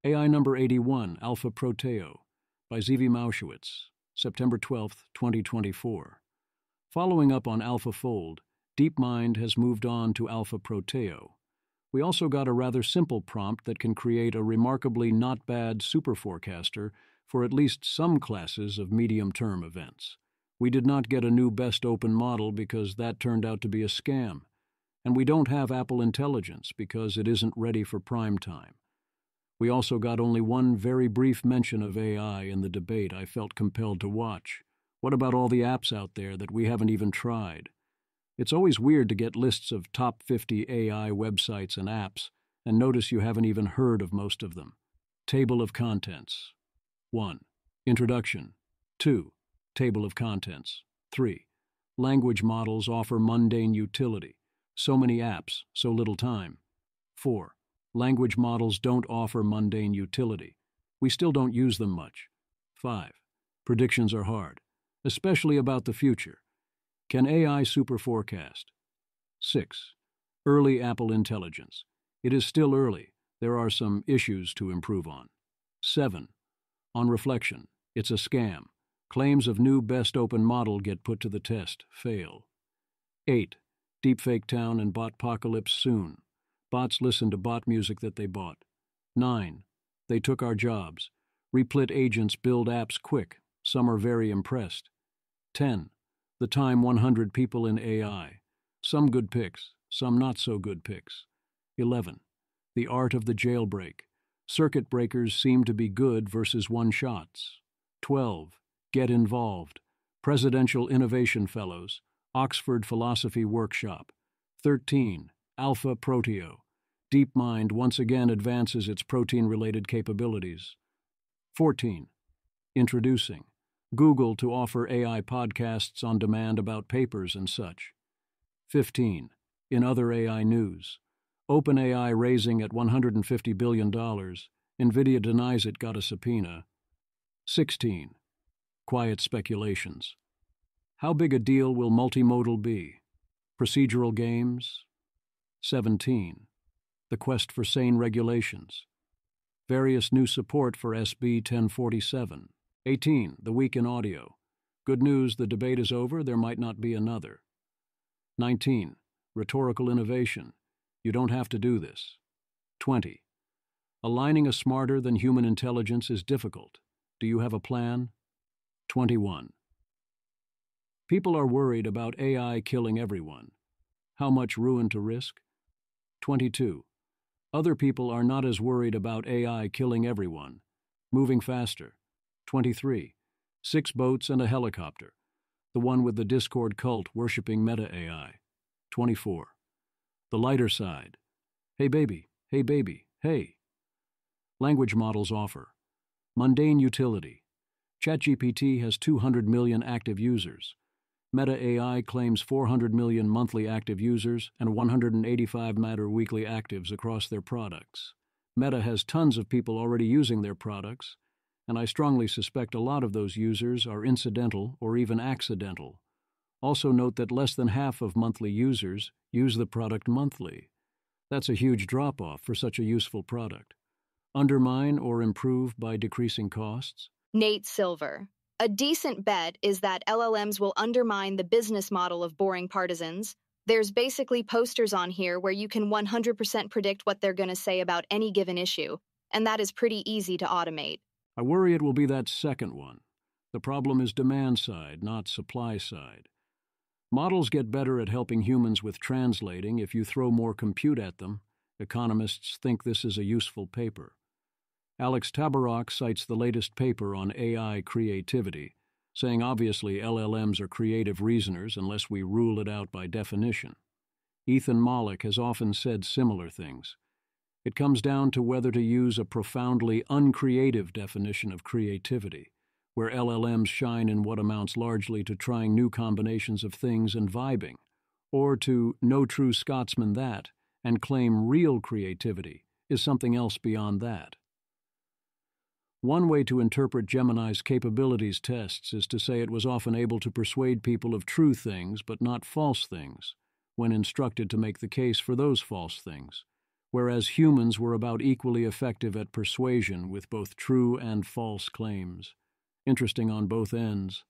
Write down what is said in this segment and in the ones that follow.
AI number 81, Alpha Proteo, by Zvi Mauschwitz, September 12, 2024. Following up on AlphaFold, DeepMind has moved on to Alpha Proteo. We also got a rather simple prompt that can create a remarkably not bad superforecaster for at least some classes of medium-term events. We did not get a new best open model because that turned out to be a scam. And we don't have Apple Intelligence because it isn't ready for prime time. We also got only one very brief mention of AI in the debate I felt compelled to watch. What about all the apps out there that we haven't even tried? It's always weird to get lists of top 50 AI websites and apps and notice you haven't even heard of most of them. Table of Contents. 1. Introduction. 2. Table of Contents. 3. Language models offer mundane utility. So many apps, so little time. 4. Language models don't offer mundane utility. We still don't use them much. 5. Predictions are hard, especially about the future. Can AI superforecast? 6. Early Apple Intelligence. It is still early. There are some issues to improve on. 7. On reflection, it's a scam. Claims of new best open model get put to the test, fail. 8. Deepfake town and botpocalypse soon. Bots listen to bot music that they bought. 9. They took our jobs. Replit agents build apps quick. Some are very impressed. 10. The time 100 people in AI. Some good picks, some not so good picks. 11. The art of the jailbreak. Circuit breakers seem to be good versus one-shots. 12. Get involved. Presidential Innovation Fellows. Oxford Philosophy Workshop. 13. Alpha Proteo. DeepMind once again advances its protein-related capabilities. 14. Introducing. Google to offer AI podcasts on demand about papers and such. 15. In other AI news. OpenAI raising at $150 billion. NVIDIA denies it got a subpoena. 16. Quiet speculations. How big a deal will multimodal be? Procedural games? 17. The quest for sane regulations. Various new support for SB 1047. 18. The week in audio. Good news, the debate is over, there might not be another. 19. Rhetorical innovation. You don't have to do this. 20. Aligning a smarter than human intelligence is difficult. Do you have a plan? 21. People are worried about AI killing everyone. How much ruin to risk? 22. Other people are not as worried about AI killing everyone. Moving faster. 23. 6 boats and a helicopter. The one with the Discord cult worshipping Meta AI. 24. The lighter side. Hey baby, hey. Language models offer. Mundane utility. ChatGPT has 200 million active users. Meta AI claims 400 million monthly active users and 185 Matter weekly actives across their products. Meta has tons of people already using their products, and I strongly suspect a lot of those users are incidental or even accidental. Also note that less than half of monthly users use the product monthly. That's a huge drop-off for such a useful product. Undermine or improve by decreasing costs? Nate Silver. A decent bet is that LLMs will undermine the business model of boring partisans. There's basically posters on here where you can 100% predict what they're going to say about any given issue, and that is pretty easy to automate. I worry it will be that second one. The problem is demand side, not supply side. Models get better at helping humans with translating if you throw more compute at them. Economists think this is a useful paper. Alex Tabarrok cites the latest paper on AI creativity, saying obviously LLMs are creative reasoners unless we rule it out by definition. Ethan Mollick has often said similar things. It comes down to whether to use a profoundly uncreative definition of creativity, where LLMs shine in what amounts largely to trying new combinations of things and vibing, or to no true Scotsman that, and claim real creativity is something else beyond that. One way to interpret Gemini's capabilities tests is to say it was often able to persuade people of true things but not false things, when instructed to make the case for those false things, whereas humans were about equally effective at persuasion with both true and false claims. Interesting on both ends.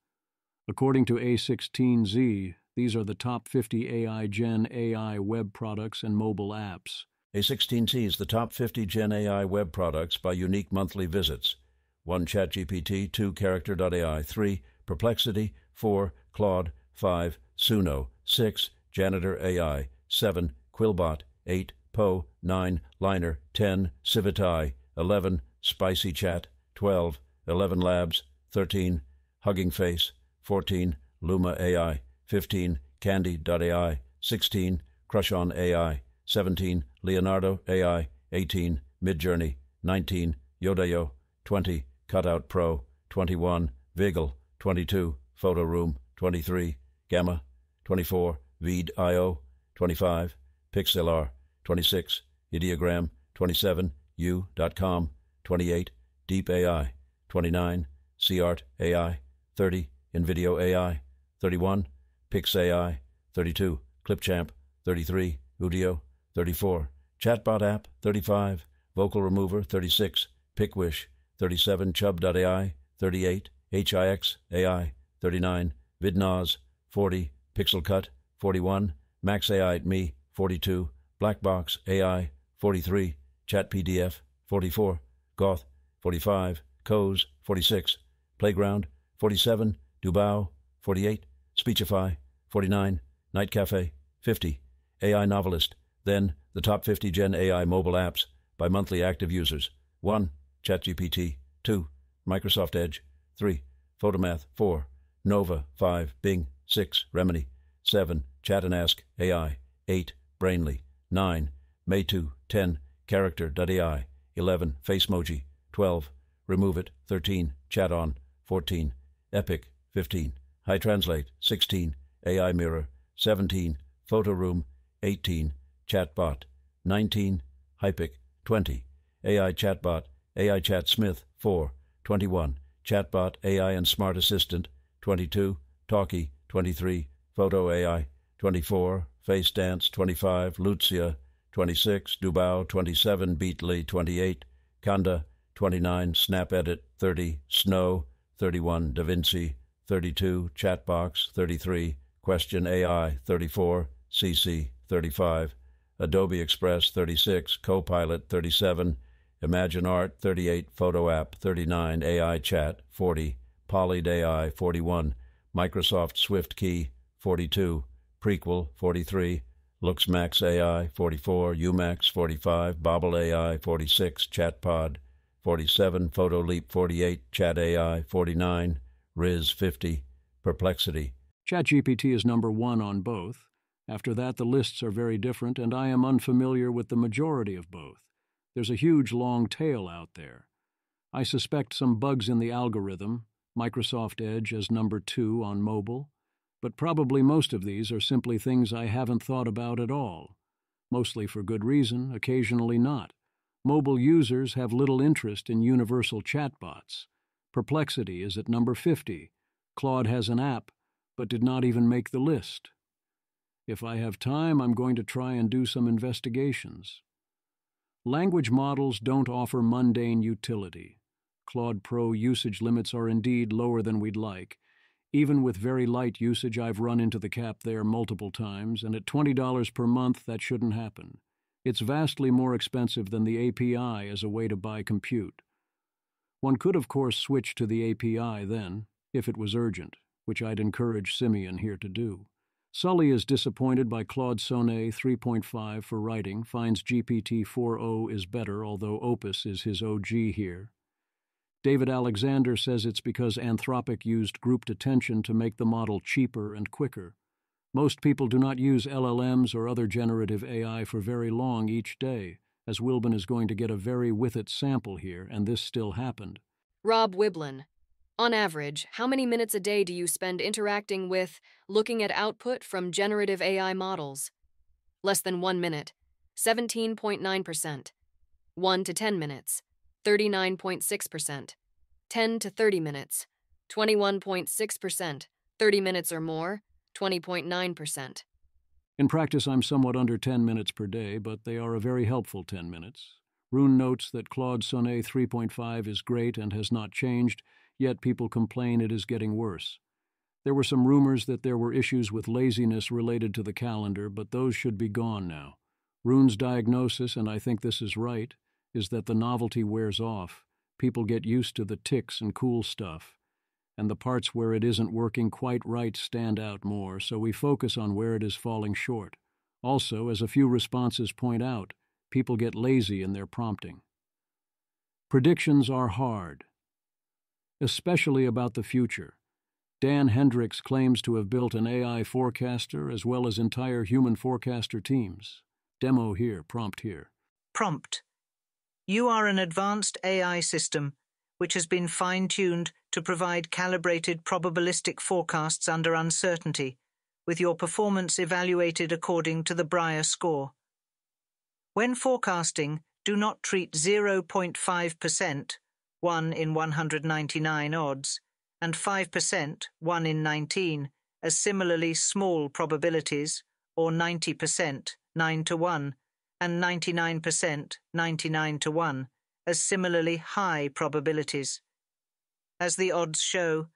According to A16Z, these are the top 50 AI Gen AI web products and mobile apps. A16Z is the top 50 Gen AI web products by unique monthly visits. 1. ChatGPT, 2. Character.ai, 3. Perplexity, 4. Claude, 5. Suno, 6. Janitor AI, 7. Quillbot, 8. Poe, 9. Liner, 10. Civitai, 11. Spicy Chat, 12. 11 Labs, 13. Hugging Face, 14. Luma AI, 15. Candy.ai, 16. Crush on AI, 17. Leonardo AI, 18. Midjourney, 19. Yodayo, 20. Cutout Pro, 21. Vigil, 22. Photo Room, 23. Gamma, 24. Veed.io, 25. Pixelar, 26. Ideogram, 27. U.com, 28. Deep AI, 29. CArt AI, 30. InVideo AI, 31. PixAI, 32. Clipchamp, 33. Udio, 34. Chatbot app, 35. Vocal Remover, 36. Pickwish, 37. Chub.ai, 38. HIX AI, 39. VidNaz, 40. PixelCut, 41. MaxAI.me, 42. Blackbox AI, 43. ChatPDF, 44. Goth, 45. Coz, 46. Playground, 47. Dubao, 48. Speechify, 49. Night Cafe, 50. AI Novelist. Then, the top 50 Gen AI mobile apps by monthly active users. 1. ChatGPT. 2. Microsoft Edge. 3. Photomath. 4. Nova. 5. Bing. 6. Remini. 7. Chat and Ask AI. 8. Brainly. 9. Meitu. 10. Character.ai. 11. Facemoji. 12. Remove It. 13. Chat On. 14. Epic. 15. High Translate. 16. AI Mirror. 17. Photo Room. 18. Chatbot. 19. Hypic. 20. AI Chatbot. AI Chat Smith. 4. 21. Chatbot AI and Smart Assistant. 22. Talkie. 23. Photo AI. 24. Face Dance. 25. Lucia. 26. Dubao. 27. Beatly. 28. Kanda. 29. Snap Edit. 30. Snow. 31. DaVinci. 32. Chatbox. 33. Question AI. 34. CC. 35. Adobe Express. 36. Copilot. 37. Imagine Art. 38. Photo App. 39. AI Chat. 40. Polyd AI. 41. Microsoft Swift Key. 42. Prequel. 43. LuxMax AI. 44. Umax. 45. Bobble AI. 46. ChatPod. 47. PhotoLeap. 48. Chat AI. 49. Riz. 50. Perplexity. ChatGPT is number 1 on both. After that, the lists are very different, and I am unfamiliar with the majority of both. There's a huge long tail out there. I suspect some bugs in the algorithm, Microsoft Edge as number 2 on mobile, but probably most of these are simply things I haven't thought about at all. Mostly for good reason, occasionally not. Mobile users have little interest in universal chatbots. Perplexity is at number 50. Claude has an app, but did not even make the list. If I have time, I'm going to try and do some investigations. Language models don't offer mundane utility. Claude Pro usage limits are indeed lower than we'd like. Even with very light usage, I've run into the cap there multiple times, and at $20 per month, that shouldn't happen. It's vastly more expensive than the API as a way to buy compute. One could, of course, switch to the API then, if it was urgent, which I'd encourage Simeon here to do. Sully is disappointed by Claude Sonnet 3.5 for writing, finds GPT 4.0 is better, although Opus is his OG here. David Alexander says it's because Anthropic used grouped attention to make the model cheaper and quicker. Most people do not use LLMs or other generative AI for very long each day, as Wilbon is going to get a very with-it sample here, and this still happened. Rob Wiblin. On average, how many minutes a day do you spend interacting with, looking at output from generative AI models? Less than 1 minute, 17.9%. 1 to 10 minutes, 39.6%. 10 to 30 minutes, 21.6%. 30 minutes or more, 20.9%. In practice, I'm somewhat under 10 minutes per day, but they are a very helpful 10 minutes. Rune notes that Claude Sonnet 3.5 is great and has not changed, yet people complain it is getting worse. There were some rumors that there were issues with laziness related to the calendar, but those should be gone now. Rune's diagnosis, and I think this is right, is that the novelty wears off. People get used to the ticks and cool stuff, and the parts where it isn't working quite right stand out more, so we focus on where it is falling short. Also, as a few responses point out, people get lazy in their prompting. Predictions are hard, especially about the future. Dan Hendricks claims to have built an AI forecaster as well as entire human forecaster teams. Demo here, prompt here. Prompt. You are an advanced AI system which has been fine-tuned to provide calibrated probabilistic forecasts under uncertainty, with your performance evaluated according to the Breyer score. When forecasting, do not treat 0.5%, 1 in 199 odds, and 5%, 1 in 19, as similarly small probabilities, or 90%, 9 to 1, and 99%, 99 to 1, as similarly high probabilities. As the odds show,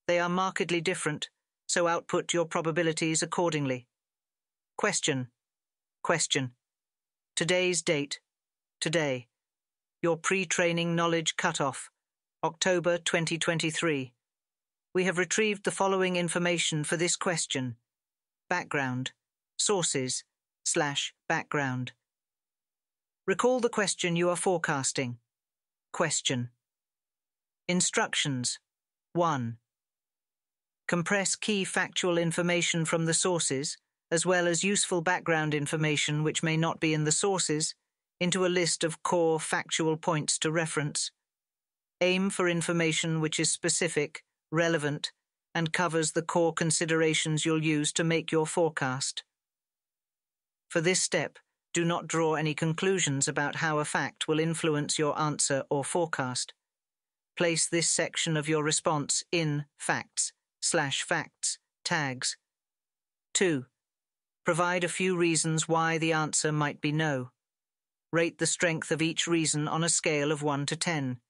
they are markedly different, so output your probabilities accordingly. Question. Today's date. Today. Your pre-training knowledge cutoff. October 2023. We have retrieved the following information for this question. Background. Sources. /background. Recall the question you are forecasting. Question. Instructions. 1. Compress key factual information from the sources, as well as useful background information which may not be in the sources, into a list of core factual points to reference. Aim for information which is specific, relevant, and covers the core considerations you'll use to make your forecast. For this step, do not draw any conclusions about how a fact will influence your answer or forecast. Place this section of your response in facts/facts tags. 2. Provide a few reasons why the answer might be no. Rate the strength of each reason on a scale of 1 to 10.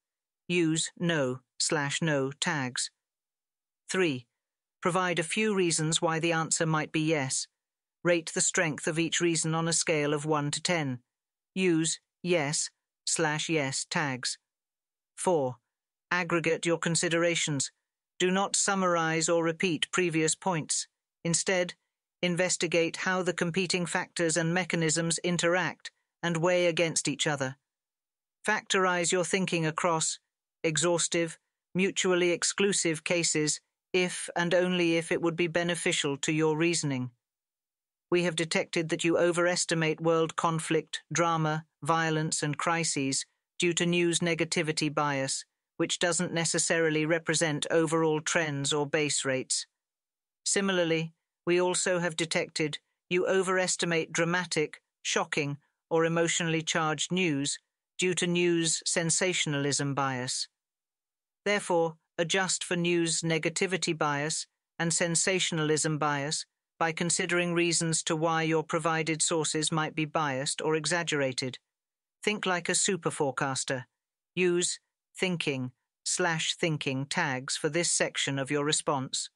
Use no/no tags. 3. Provide a few reasons why the answer might be yes. Rate the strength of each reason on a scale of 1 to 10. Use yes/yes tags. 4. Aggregate your considerations. Do not summarize or repeat previous points. Instead, investigate how the competing factors and mechanisms interact and weigh against each other. Factorize your thinking across exhaustive, mutually exclusive cases if and only if it would be beneficial to your reasoning. We have detected that you overestimate world conflict, drama, violence, and crises due to news negativity bias, which doesn't necessarily represent overall trends or base rates. Similarly, we also have detected you overestimate dramatic, shocking, or emotionally charged news due to news sensationalism bias. Therefore, adjust for news negativity bias and sensationalism bias by considering reasons to why your provided sources might be biased or exaggerated. Think like a super forecaster. Use thinking/thinking tags for this section of your response.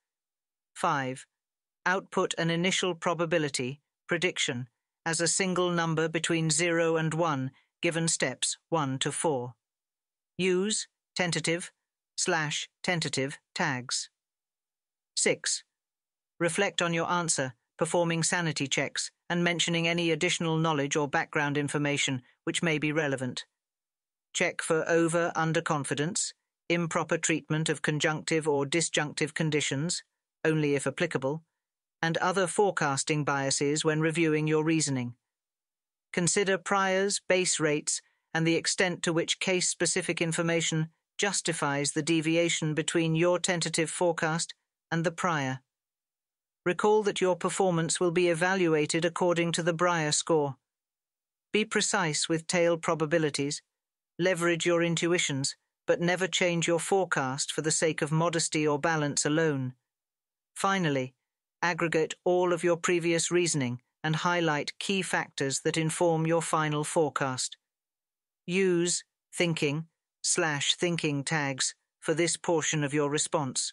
5. Output an initial probability, prediction, as a single number between 0 and 1, given steps 1 to 4. Use tentative/tentative tags. 6. Reflect on your answer, performing sanity checks and mentioning any additional knowledge or background information which may be relevant. Check for over-underconfidence, improper treatment of conjunctive or disjunctive conditions, only if applicable, and other forecasting biases when reviewing your reasoning. Consider priors, base rates, and the extent to which case-specific information justifies the deviation between your tentative forecast and the prior. Recall that your performance will be evaluated according to the Breyer score. Be precise with tail probabilities. Leverage your intuitions, but never change your forecast for the sake of modesty or balance alone. Finally, aggregate all of your previous reasoning and highlight key factors that inform your final forecast. Use thinking/thinking tags for this portion of your response.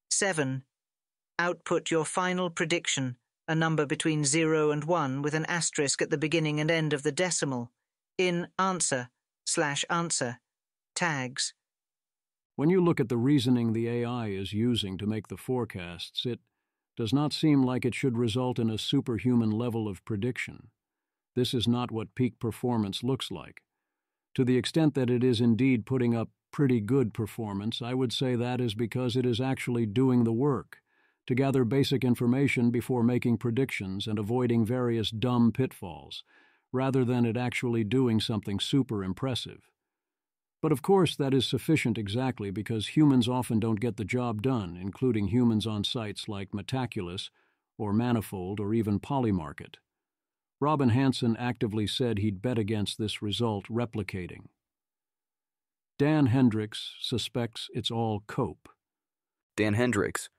7. Output your final prediction, a number between 0 and 1 with an asterisk at the beginning and end of the decimal, in answer/answer tags. When you look at the reasoning the AI is using to make the forecasts, it does not seem like it should result in a superhuman level of prediction. This is not what peak performance looks like. To the extent that it is indeed putting up pretty good performance, I would say that is because it is actually doing the work to gather basic information before making predictions and avoiding various dumb pitfalls, rather than it actually doing something super impressive. But of course that is sufficient exactly because humans often don't get the job done, including humans on sites like Metaculus or Manifold or even Polymarket. Robin Hansen actively said he'd bet against this result replicating. Dan Hendricks suspects it's all cope. Dan Hendricks.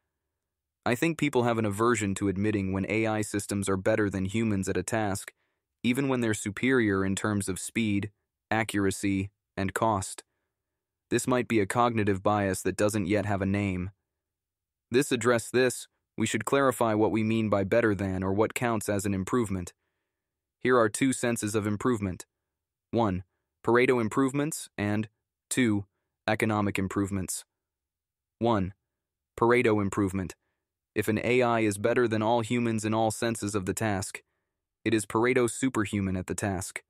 I think people have an aversion to admitting when AI systems are better than humans at a task, even when they're superior in terms of speed, accuracy, and cost. This might be a cognitive bias that doesn't yet have a name. We should clarify what we mean by better than or what counts as an improvement. Here are 2 senses of improvement. 1. Pareto improvements and 2. Economic improvements. 1. Pareto improvement. If an AI is better than all humans in all senses of the task, it is Pareto superhuman at the task.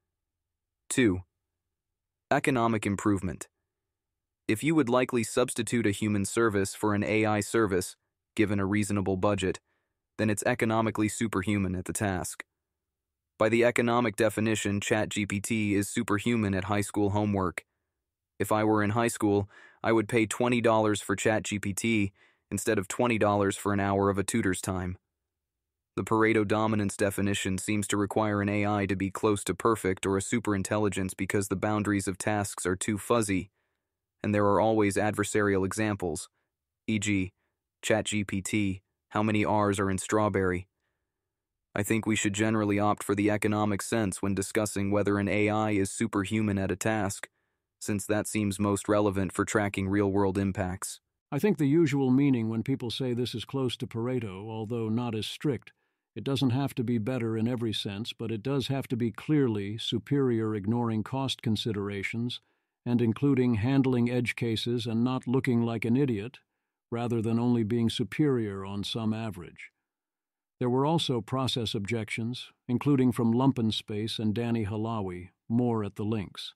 2. Economic improvement. If you would likely substitute a human service for an AI service, given a reasonable budget, then it's economically superhuman at the task. By the economic definition, ChatGPT is superhuman at high school homework. If I were in high school, I would pay $20 for ChatGPT instead of $20 for an hour of a tutor's time. The Pareto dominance definition seems to require an AI to be close to perfect or a superintelligence because the boundaries of tasks are too fuzzy, and there are always adversarial examples, e.g., ChatGPT, how many R's are in strawberry. I think we should generally opt for the economic sense when discussing whether an AI is superhuman at a task, since that seems most relevant for tracking real-world impacts. I think the usual meaning when people say this is close to Pareto, although not as strict, it doesn't have to be better in every sense, but it does have to be clearly superior, ignoring cost considerations and including handling edge cases and not looking like an idiot, rather than only being superior on some average. There were also process objections, including from Lumpenspace and Danny Halawi, more at the links.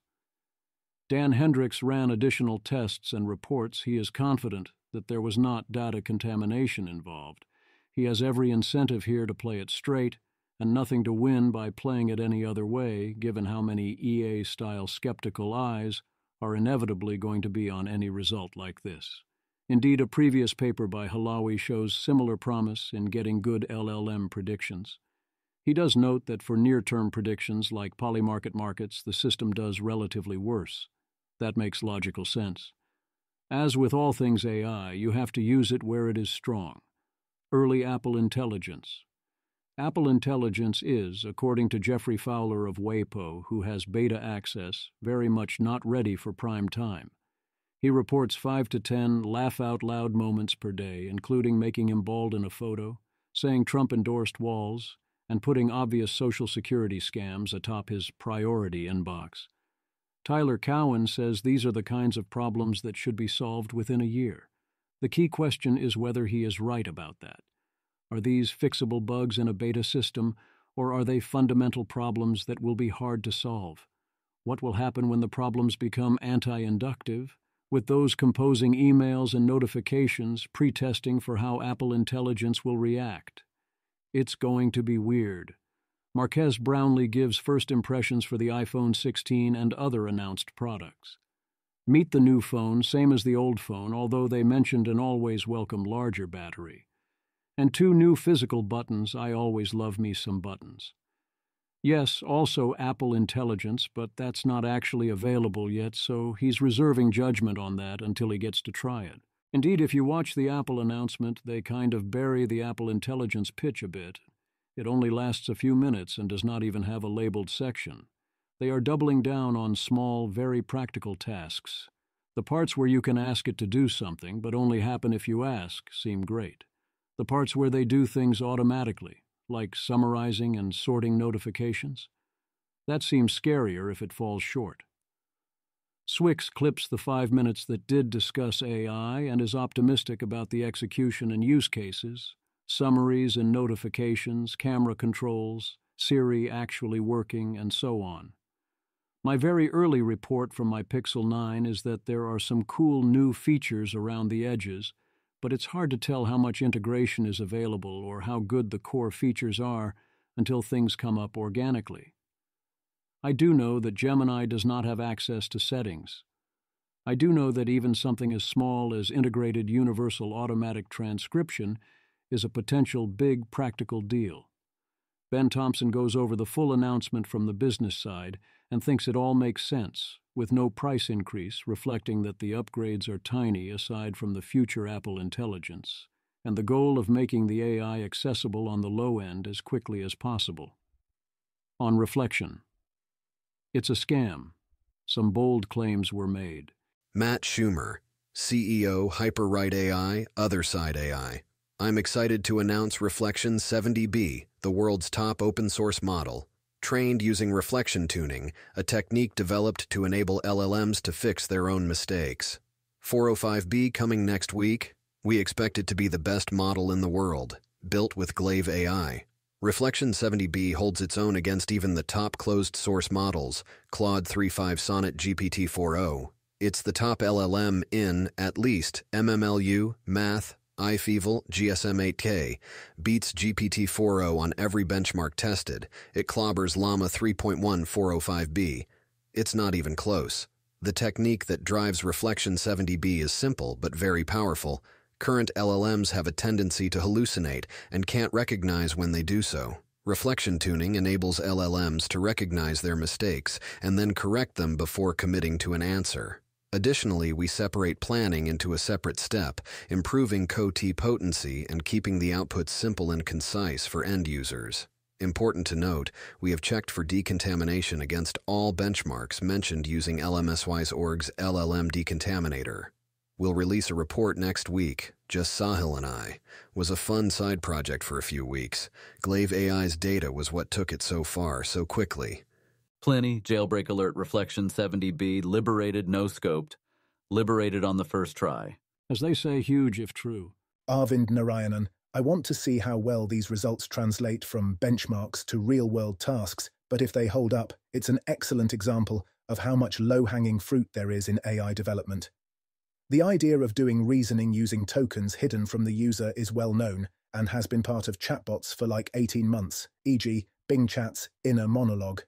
Dan Hendricks ran additional tests and reports. He is confident that there was not data contamination involved. He has every incentive here to play it straight, and nothing to win by playing it any other way, given how many EA-style skeptical eyes are inevitably going to be on any result like this. Indeed, a previous paper by Halawi shows similar promise in getting good LLM predictions. He does note that for near-term predictions like Polymarket markets, the system does relatively worse. That makes logical sense. As with all things AI, you have to use it where it is strong. Early Apple intelligence. Apple intelligence is, according to Jeffrey Fowler of WAPO, who has beta access, very much not ready for prime time. He reports 5 to 10 laugh-out-loud moments per day, including making him bald in a photo, saying Trump-endorsed walls, and putting obvious Social Security scams atop his priority inbox. Tyler Cowen says these are the kinds of problems that should be solved within a year. The key question is whether he is right about that. Are these fixable bugs in a beta system, or are they fundamental problems that will be hard to solve? What will happen when the problems become anti-inductive, with those composing emails and notifications pre-testing for how Apple Intelligence will react? It's going to be weird. Marques Brownlee gives first impressions for the iPhone 16 and other announced products. Meet the new phone, same as the old phone, although they mentioned an always welcome larger battery. And 2 new physical buttons. I always love me some buttons. Yes, also Apple Intelligence, but that's not actually available yet, so he's reserving judgment on that until he gets to try it. Indeed, if you watch the Apple announcement, they kind of bury the Apple Intelligence pitch a bit. It only lasts a few minutes and does not even have a labeled section. They are doubling down on small, very practical tasks. The parts where you can ask it to do something, but only happen if you ask, seem great. The parts where they do things automatically, like summarizing and sorting notifications, that seems scarier if it falls short. Swix clips the 5 minutes that did discuss AI and is optimistic about the execution and use cases, summaries and notifications, camera controls, Siri actually working, and so on. My very early report from my Pixel 9 is that there are some cool new features around the edges, but it's hard to tell how much integration is available or how good the core features are until things come up organically. I do know that Gemini does not have access to settings. I do know that even something as small as integrated universal automatic transcription is a potential big practical deal. Ben Thompson goes over the full announcement from the business side and thinks it all makes sense, with no price increase, reflecting that the upgrades are tiny aside from the future Apple intelligence, and the goal of making the AI accessible on the low end as quickly as possible. On reflection, it's a scam. Some bold claims were made. Matt Schumer, CEO, Hyperwrite AI, Other Side AI. I'm excited to announce Reflection 70B, the world's top open-source model, trained using reflection tuning, a technique developed to enable LLMs to fix their own mistakes. 405B coming next week. We expect it to be the best model in the world, built with Glaive AI. Reflection 70B holds its own against even the top closed-source models, Claude 3.5 Sonnet GPT-4o. It's the top LLM in, at least, MMLU, Math, iFevel, GSM-8K, beats GPT-4o on every benchmark tested. It clobbers Llama 3.1 405B. It's not even close. The technique that drives Reflection 70B is simple but very powerful. Current LLMs have a tendency to hallucinate and can't recognize when they do so. Reflection tuning enables LLMs to recognize their mistakes and then correct them before committing to an answer. Additionally, we separate planning into a separate step, improving CoT potency and keeping the output simple and concise for end users. Important to note, we have checked for decontamination against all benchmarks mentioned using LMSWise.org's LLM decontaminator. We'll release a report next week. Just Sahil and I. Was a fun side project for a few weeks. Glaive AI's data was what took it so far so quickly. Plenty, jailbreak alert, Reflection 70B, liberated, no scoped. Liberated on the first try. As they say, huge if true. Arvind Narayanan, I want to see how well these results translate from benchmarks to real-world tasks, but if they hold up, it's an excellent example of how much low-hanging fruit there is in AI development. The idea of doing reasoning using tokens hidden from the user is well known and has been part of chatbots for like 18 months, e.g. Bing Chat's inner monologue.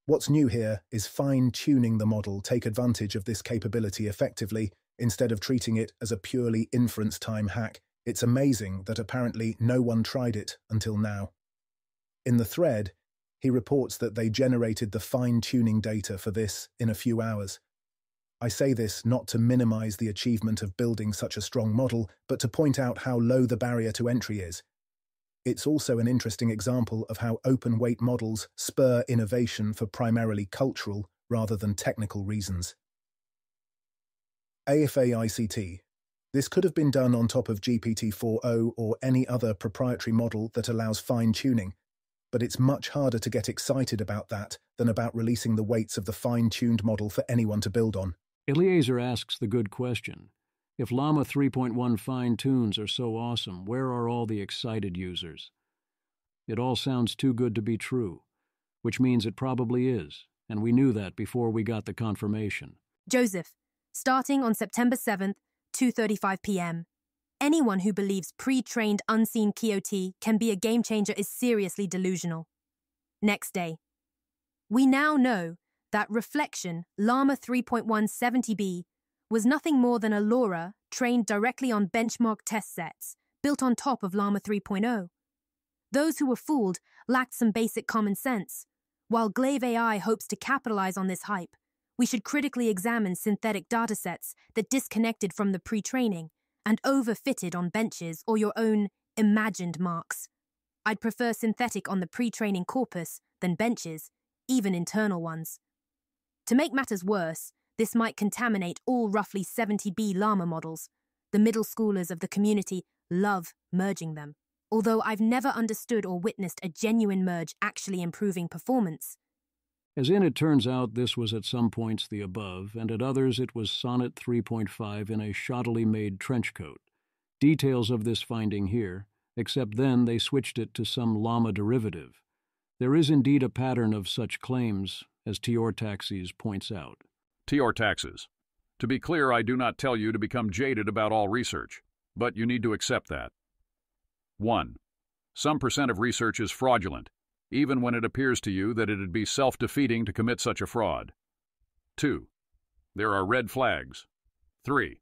What's new here is fine-tuning the model take advantage of this capability effectively instead of treating it as a purely inference time hack. It's amazing that apparently no one tried it until now. In the thread, he reports that they generated the fine-tuning data for this in a few hours. I say this not to minimize the achievement of building such a strong model, but to point out how low the barrier to entry is. It's also an interesting example of how open-weight models spur innovation for primarily cultural rather than technical reasons. AFA ICT. This could have been done on top of GPT-4o or any other proprietary model that allows fine-tuning, but it's much harder to get excited about that than about releasing the weights of the fine-tuned model for anyone to build on. Eliezer asks the good question. If Llama 3.1 fine-tunes are so awesome, where are all the excited users? It all sounds too good to be true, which means it probably is, and we knew that before we got the confirmation. Joseph, starting on September 7th, 2:35 p.m. Anyone who believes pre-trained unseen QoT can be a game changer is seriously delusional. Next day. We now know that Reflection Llama 3.1 70B was nothing more than a LoRa trained directly on benchmark test sets, built on top of Llama 3.0. Those who were fooled lacked some basic common sense. While Glaive AI hopes to capitalize on this hype, we should critically examine synthetic datasets that disconnected from the pre-training and overfitted on benches or your own imagined marks. I'd prefer synthetic on the pre-training corpus than benches, even internal ones. To make matters worse, this might contaminate all roughly 70B llama models. The middle schoolers of the community love merging them. Although I've never understood or witnessed a genuine merge actually improving performance. As in, it turns out this was at some points the above, and at others it was Sonnet 3.5 in a shoddily made trench coat. Details of this finding here, except then they switched it to some llama derivative. There is indeed a pattern of such claims, as Taxis points out. Taxis. To be clear, I do not tell you to become jaded about all research, but you need to accept that. 1. Some % of research is fraudulent, even when it appears to you that it'd be self-defeating to commit such a fraud. 2. There are red flags. 3.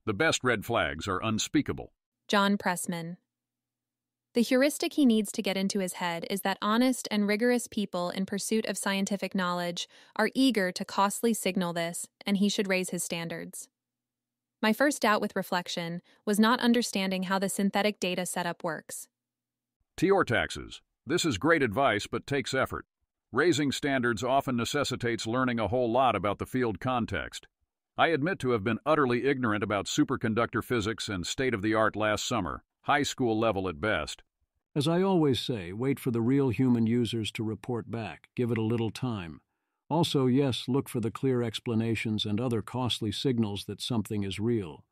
The best red flags are unspeakable. John Pressman. The heuristic he needs to get into his head is that honest and rigorous people in pursuit of scientific knowledge are eager to costly signal this, and he should raise his standards. My first doubt with reflection was not understanding how the synthetic data setup works. Taxis. This is great advice, but takes effort. Raising standards often necessitates learning a whole lot about the field context. I admit to have been utterly ignorant about superconductor physics and state-of-the-art last summer, high school level at best. As I always say, wait for the real human users to report back. Give it a little time. Also, yes, look for the clear explanations and other costly signals that something is real.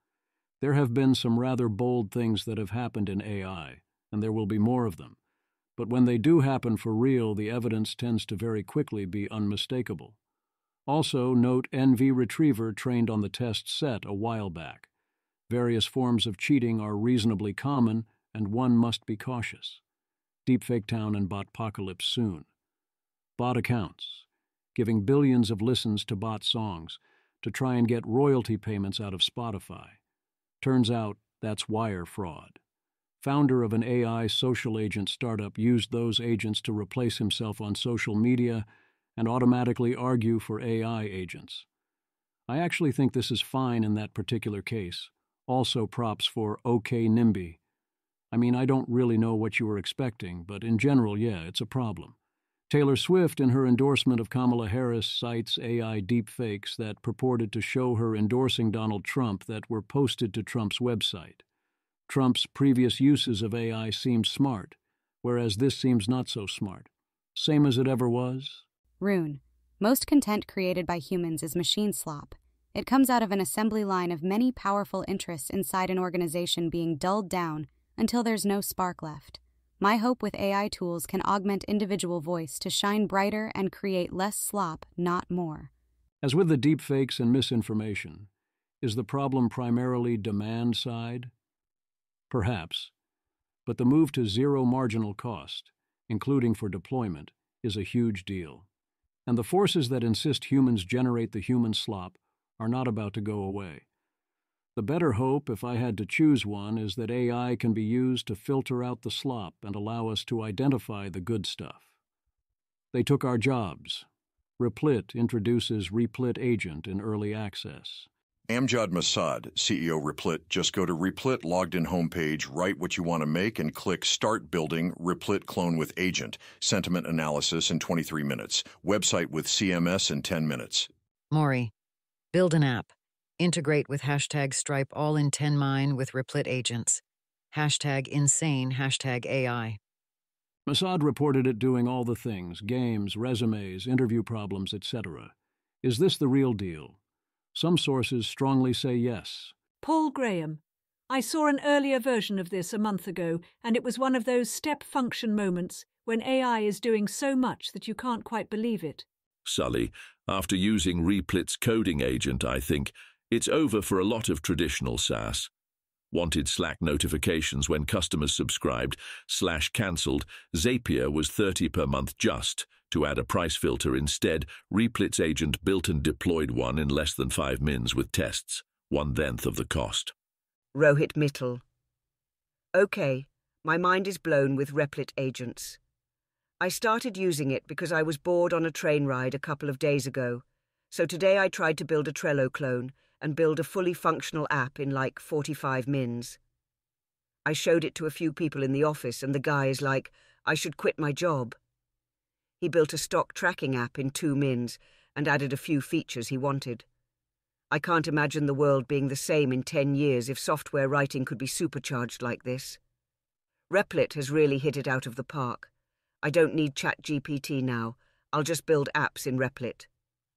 There have been some rather bold things that have happened in AI, and there will be more of them. But when they do happen for real, the evidence tends to very quickly be unmistakable. Also, note NV Retriever trained on the test set a while back. Various forms of cheating are reasonably common, and one must be cautious. Deepfake Town and Botpocalypse soon. Bot accounts, giving billions of listens to bot songs to try and get royalty payments out of Spotify. Turns out that's wire fraud. Founder of an AI social agent startup used those agents to replace himself on social media and automatically argue for AI agents. I actually think this is fine in that particular case. Also props for OK NIMBY. I mean, I don't really know what you were expecting, but in general, yeah, it's a problem. Taylor Swift, in her endorsement of Kamala Harris, cites AI deepfakes that purported to show her endorsing Donald Trump that were posted to Trump's website. Trump's previous uses of AI seemed smart, whereas this seems not so smart. Same as it ever was? Rune. Most content created by humans is machine slop. It comes out of an assembly line of many powerful interests inside an organization being dulled down until there's no spark left. My hope with AI tools can augment individual voice to shine brighter and create less slop, not more. As with the deepfakes and misinformation, is the problem primarily demand side? Perhaps, but the move to zero marginal cost, including for deployment, is a huge deal. And the forces that insist humans generate the human slop are not about to go away. The better hope, if I had to choose one, is that AI can be used to filter out the slop and allow us to identify the good stuff. They took our jobs. Replit introduces Replit Agent in early access. Amjad Masad, CEO Replit. Just go to Replit logged in homepage, write what you want to make, and click Start Building Replit Clone with Agent. Sentiment analysis in 23 minutes. Website with CMS in 10 minutes. Maury, build an app. Integrate with hashtag Stripe all in 10 mine with Replit agents. Hashtag insane, hashtag AI. Masad reported it doing all the things, games, resumes, interview problems, etc. Is this the real deal? Some sources strongly say yes. Paul Graham. I saw an earlier version of this a month ago, and it was one of those step function moments when AI is doing so much that you can't quite believe it. Sully, after using Replit's coding agent, I think, it's over for a lot of traditional SaaS. Wanted Slack notifications when customers subscribed, /cancelled, Zapier was $30 per month just. To add a price filter instead, Replit's agent built and deployed one in less than 5 mins with tests, 1/10 of the cost. Rohit Mittal. Okay, my mind is blown with Replit agents. I started using it because I was bored on a train ride a couple of days ago, so today I tried to build a Trello clone and build a fully functional app in like 45 mins. I showed it to a few people in the office and the guy is like, I should quit my job. He built a stock tracking app in 2 mins and added a few features he wanted. I can't imagine the world being the same in 10 years if software writing could be supercharged like this. Replit has really hit it out of the park. I don't need ChatGPT now. I'll just build apps in Replit.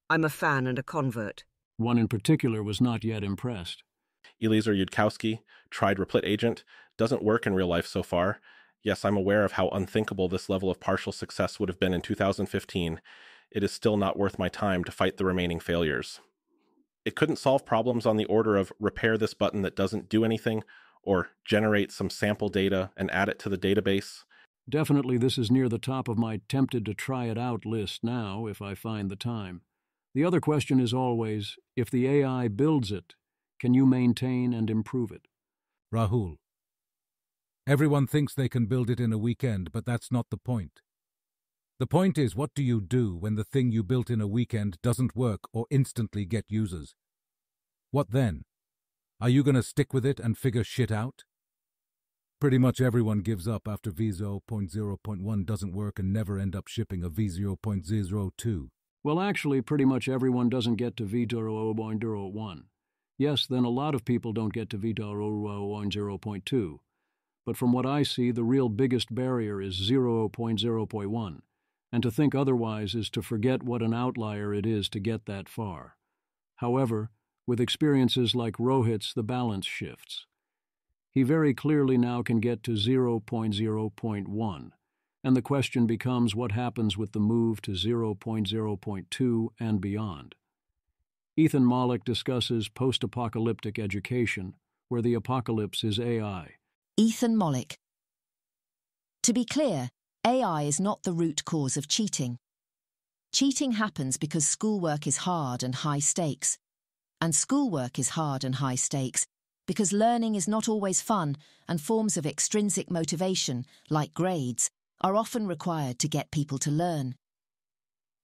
I'm a fan and a convert. One in particular was not yet impressed. Eliezer Yudkowsky tried Replit Agent. Doesn't work in real life so far. Yes, I'm aware of how unthinkable this level of partial success would have been in 2015. It is still not worth my time to fight the remaining failures. It couldn't solve problems on the order of repair this button that doesn't do anything, or generate some sample data and add it to the database. Definitely this is near the top of my tempted to try it out list now if I find the time. The other question is always, if the AI builds it, can you maintain and improve it? Rahul. Everyone thinks they can build it in a weekend, but that's not the point. The point is, what do you do when the thing you built in a weekend doesn't work or instantly get users? What then? Are you going to stick with it and figure shit out? Pretty much everyone gives up after v0.0.1 doesn't work and never end up shipping a v0.02. Well, actually, pretty much everyone doesn't get to v0.01. Yes, then a lot of people don't get to v0.0.2. But from what I see, the real biggest barrier is 0.0.1. And to think otherwise is to forget what an outlier it is to get that far. However, with experiences like Rohit's, the balance shifts. He very clearly now can get to 0.0.1, and the question becomes what happens with the move to 0.0.2 and beyond. Ethan Mollick discusses post-apocalyptic education, where the apocalypse is AI. Ethan Mollick. To be clear, AI is not the root cause of cheating. Cheating happens because schoolwork is hard and high stakes. And schoolwork is hard and high stakes because learning is not always fun and forms of extrinsic motivation, like grades, are often required to get people to learn.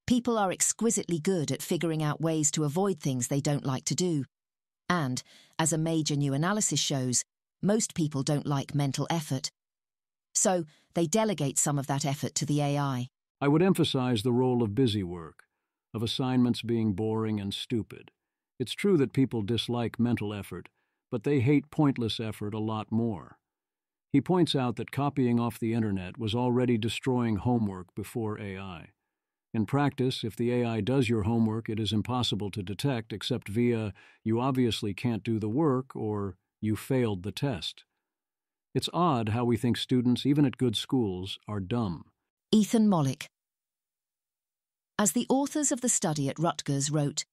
People are exquisitely good at figuring out ways to avoid things they don't like to do. And, as a major new analysis shows, most people don't like mental effort. So, they delegate some of that effort to the AI. I would emphasize the role of busy work, of assignments being boring and stupid. It's true that people dislike mental effort, but they hate pointless effort a lot more. He points out that copying off the internet was already destroying homework before AI. In practice, if the AI does your homework, it is impossible to detect except via "you obviously can't do the work" or "you failed the test." It's odd how we think students, even at good schools, are dumb. Ethan Mollick. As the authors of the study at Rutgers wrote,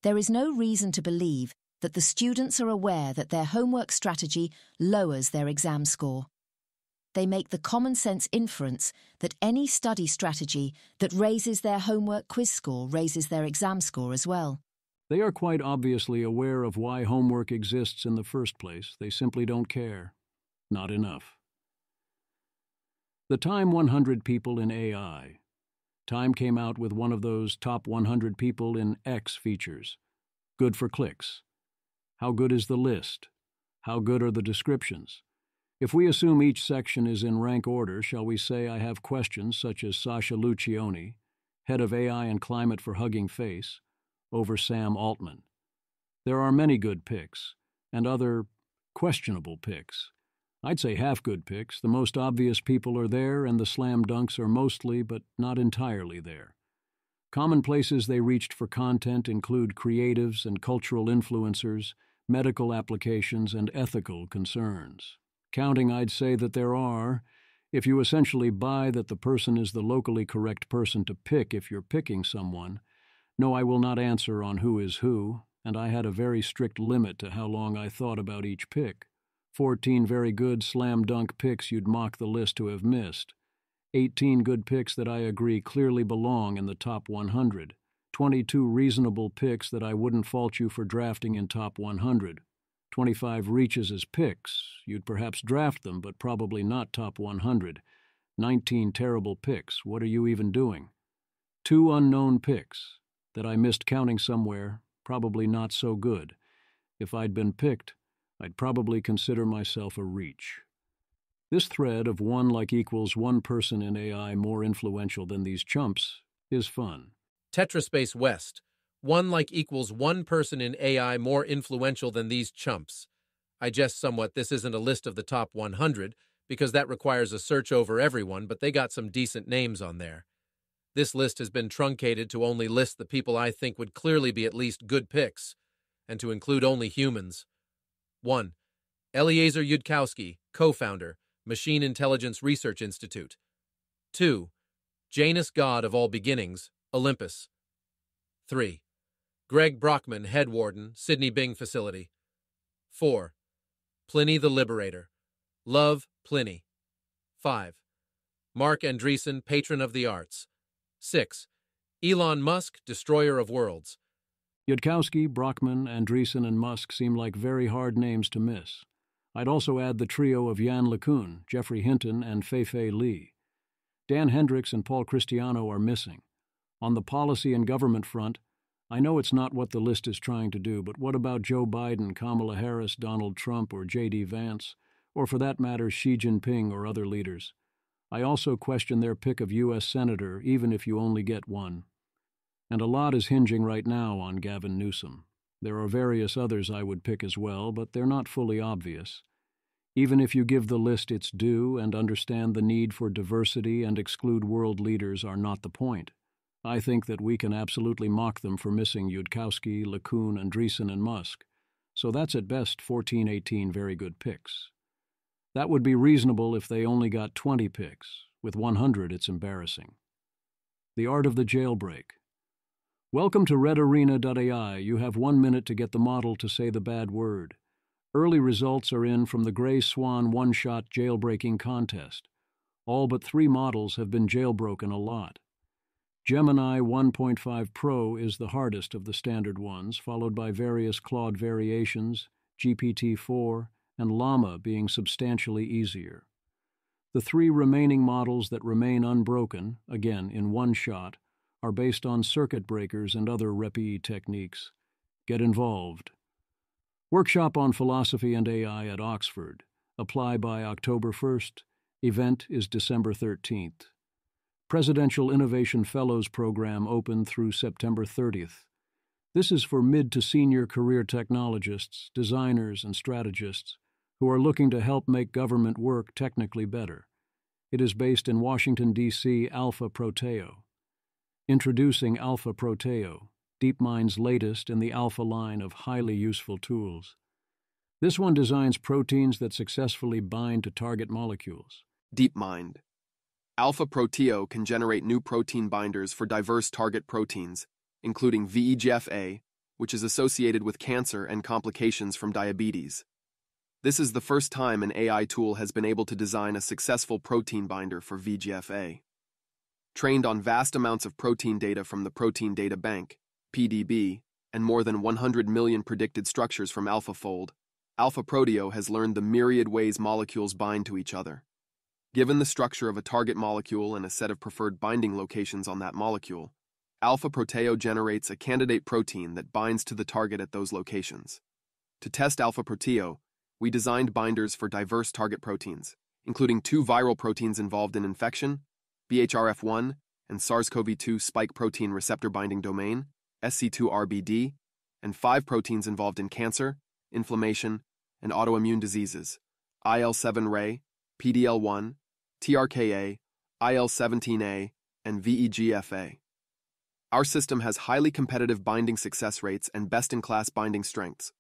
there is no reason to believe that the students are aware that their homework strategy lowers their exam score. They make the common-sense inference that any study strategy that raises their homework quiz score raises their exam score as well. They are quite obviously aware of why homework exists in the first place. They simply don't care. Not enough. The Time 100 People in AI. Time came out with one of those top 100 people in X features. Good for clicks. How good is the list? How good are the descriptions? If we assume each section is in rank order, shall we say I have questions such as Sasha Lucioni, head of AI and climate for Hugging Face, over Sam Altman. There are many good picks, and other questionable picks. I'd say half good picks. The most obvious people are there, and the slam dunks are mostly, but not entirely there. Common places they reached for content include creatives and cultural influencers, medical applications, and ethical concerns. Counting, I'd say that there are, if you essentially buy that the person is the locally correct person to pick if you're picking someone. No, I will not answer on who is who, and I had a very strict limit to how long I thought about each pick. 14 very good slam dunk picks you'd mock the list to have missed. 18 good picks that I agree clearly belong in the top 100. 22 reasonable picks that I wouldn't fault you for drafting in top 100. 25 reaches as picks. You'd perhaps draft them, but probably not top 100. 19 terrible picks. What are you even doing? 2 unknown picks that I missed counting somewhere, probably not so good. If I'd been picked, I'd probably consider myself a reach. This thread of one like equals one person in AI more influential than these chumps is fun. Tetraspace West. One like equals one person in AI more influential than these chumps. I jest somewhat this isn't a list of the top 100, because that requires a search over everyone, but they got some decent names on there. This list has been truncated to only list the people I think would clearly be at least good picks, and to include only humans. 1. Eliezer Yudkowsky, co-founder, Machine Intelligence Research Institute. 2. Janus God of All Beginnings, Olympus. 3. Greg Brockman, Head Warden, Sydney Bing Facility. 4. Pliny the Liberator. Love, Pliny. 5. Mark Andreessen, Patron of the Arts. 6. Elon Musk, Destroyer of Worlds. Yudkowsky, Brockman, Andreessen, and Musk seem like very hard names to miss. I'd also add the trio of Jan LeCun, Jeffrey Hinton, and Fei-Fei Li. Dan Hendricks and Paul Christiano are missing. On the policy and government front, I know it's not what the list is trying to do, but what about Joe Biden, Kamala Harris, Donald Trump, or J.D. Vance, or for that matter Xi Jinping or other leaders? I also question their pick of U.S. Senator, even if you only get one. And a lot is hinging right now on Gavin Newsom. There are various others I would pick as well, but they're not fully obvious. Even if you give the list its due and understand the need for diversity and exclude world leaders are not the point, I think that we can absolutely mock them for missing Yudkowsky, LeCun, Andreessen, and Musk. So that's at best 14-18 very good picks. That would be reasonable if they only got 20 picks. With 100, it's embarrassing. The Art of the Jailbreak. Welcome to RedArena.ai. You have 1 minute to get the model to say the bad word. Early results are in from the Gray Swan one-shot jailbreaking contest. All but 3 models have been jailbroken a lot. Gemini 1.5 Pro is the hardest of the standard ones, followed by various Claude variations, GPT-4, and Llama being substantially easier. The 3 remaining models that remain unbroken, again in one shot, are based on circuit breakers and other REPI techniques. Get involved. Workshop on Philosophy and AI at Oxford. Apply by October 1st. Event is December 13th. Presidential Innovation Fellows Program open through September 30th. This is for mid to senior career technologists, designers, and strategists who are looking to help make government work technically better. It is based in Washington, D.C. Alpha Proteo. Introducing Alpha Proteo, DeepMind's latest in the Alpha line of highly useful tools. This one designs proteins that successfully bind to target molecules. DeepMind. Alpha Proteo can generate new protein binders for diverse target proteins, including VEGF-A, which is associated with cancer and complications from diabetes. This is the first time an AI tool has been able to design a successful protein binder for VEGF-A. Trained on vast amounts of protein data from the Protein Data Bank, PDB, and more than 100 million predicted structures from AlphaFold, Alpha Proteo has learned the myriad ways molecules bind to each other. Given the structure of a target molecule and a set of preferred binding locations on that molecule, Alpha Proteo generates a candidate protein that binds to the target at those locations. To test Alpha Proteo, we designed binders for diverse target proteins, including 2 viral proteins involved in infection, BHRF1 and SARS-CoV-2 spike protein receptor binding domain, SC2RBD, and 5 proteins involved in cancer, inflammation, and autoimmune diseases, IL-7RA, PDL1, TRKA, IL-17A, and VEGF-A. Our system has highly competitive binding success rates and best-in-class binding strengths.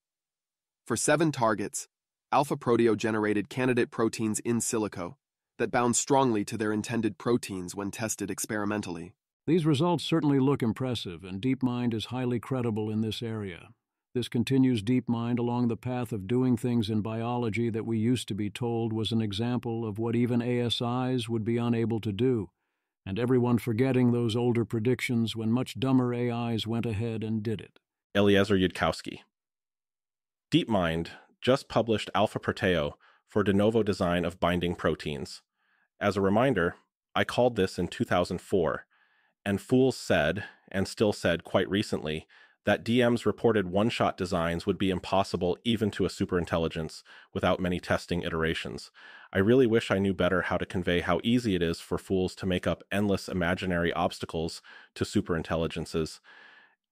For 7 targets, Alpha Proteo generated candidate proteins in silico that bound strongly to their intended proteins when tested experimentally. These results certainly look impressive, and DeepMind is highly credible in this area. This continues DeepMind along the path of doing things in biology that we used to be told was an example of what even ASIs would be unable to do, and everyone forgetting those older predictions when much dumber AIs went ahead and did it. Eliezer Yudkowsky. DeepMind just published Alpha Proteo for de novo design of binding proteins. As a reminder, I called this in 2004, and fools said, and still said quite recently, that DM's reported one-shot designs would be impossible even to a superintelligence without many testing iterations. I really wish I knew better how to convey how easy it is for fools to make up endless imaginary obstacles to superintelligences,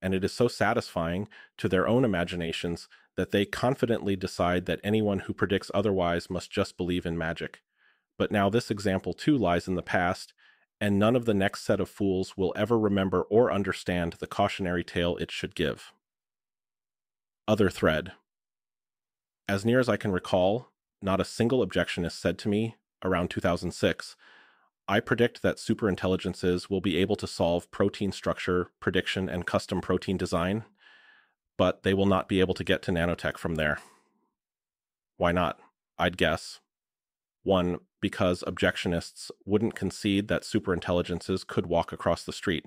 and it is so satisfying to their own imaginations that they confidently decide that anyone who predicts otherwise must just believe in magic. But now this example too lies in the past, and none of the next set of fools will ever remember or understand the cautionary tale it should give. Other thread. As near as I can recall, not a single objection is said to me around 2006. I predict that superintelligences will be able to solve protein structure, prediction, and custom protein design, but they will not be able to get to nanotech from there. Why not? I'd guess. 1, because objectionists wouldn't concede that superintelligences could walk across the street.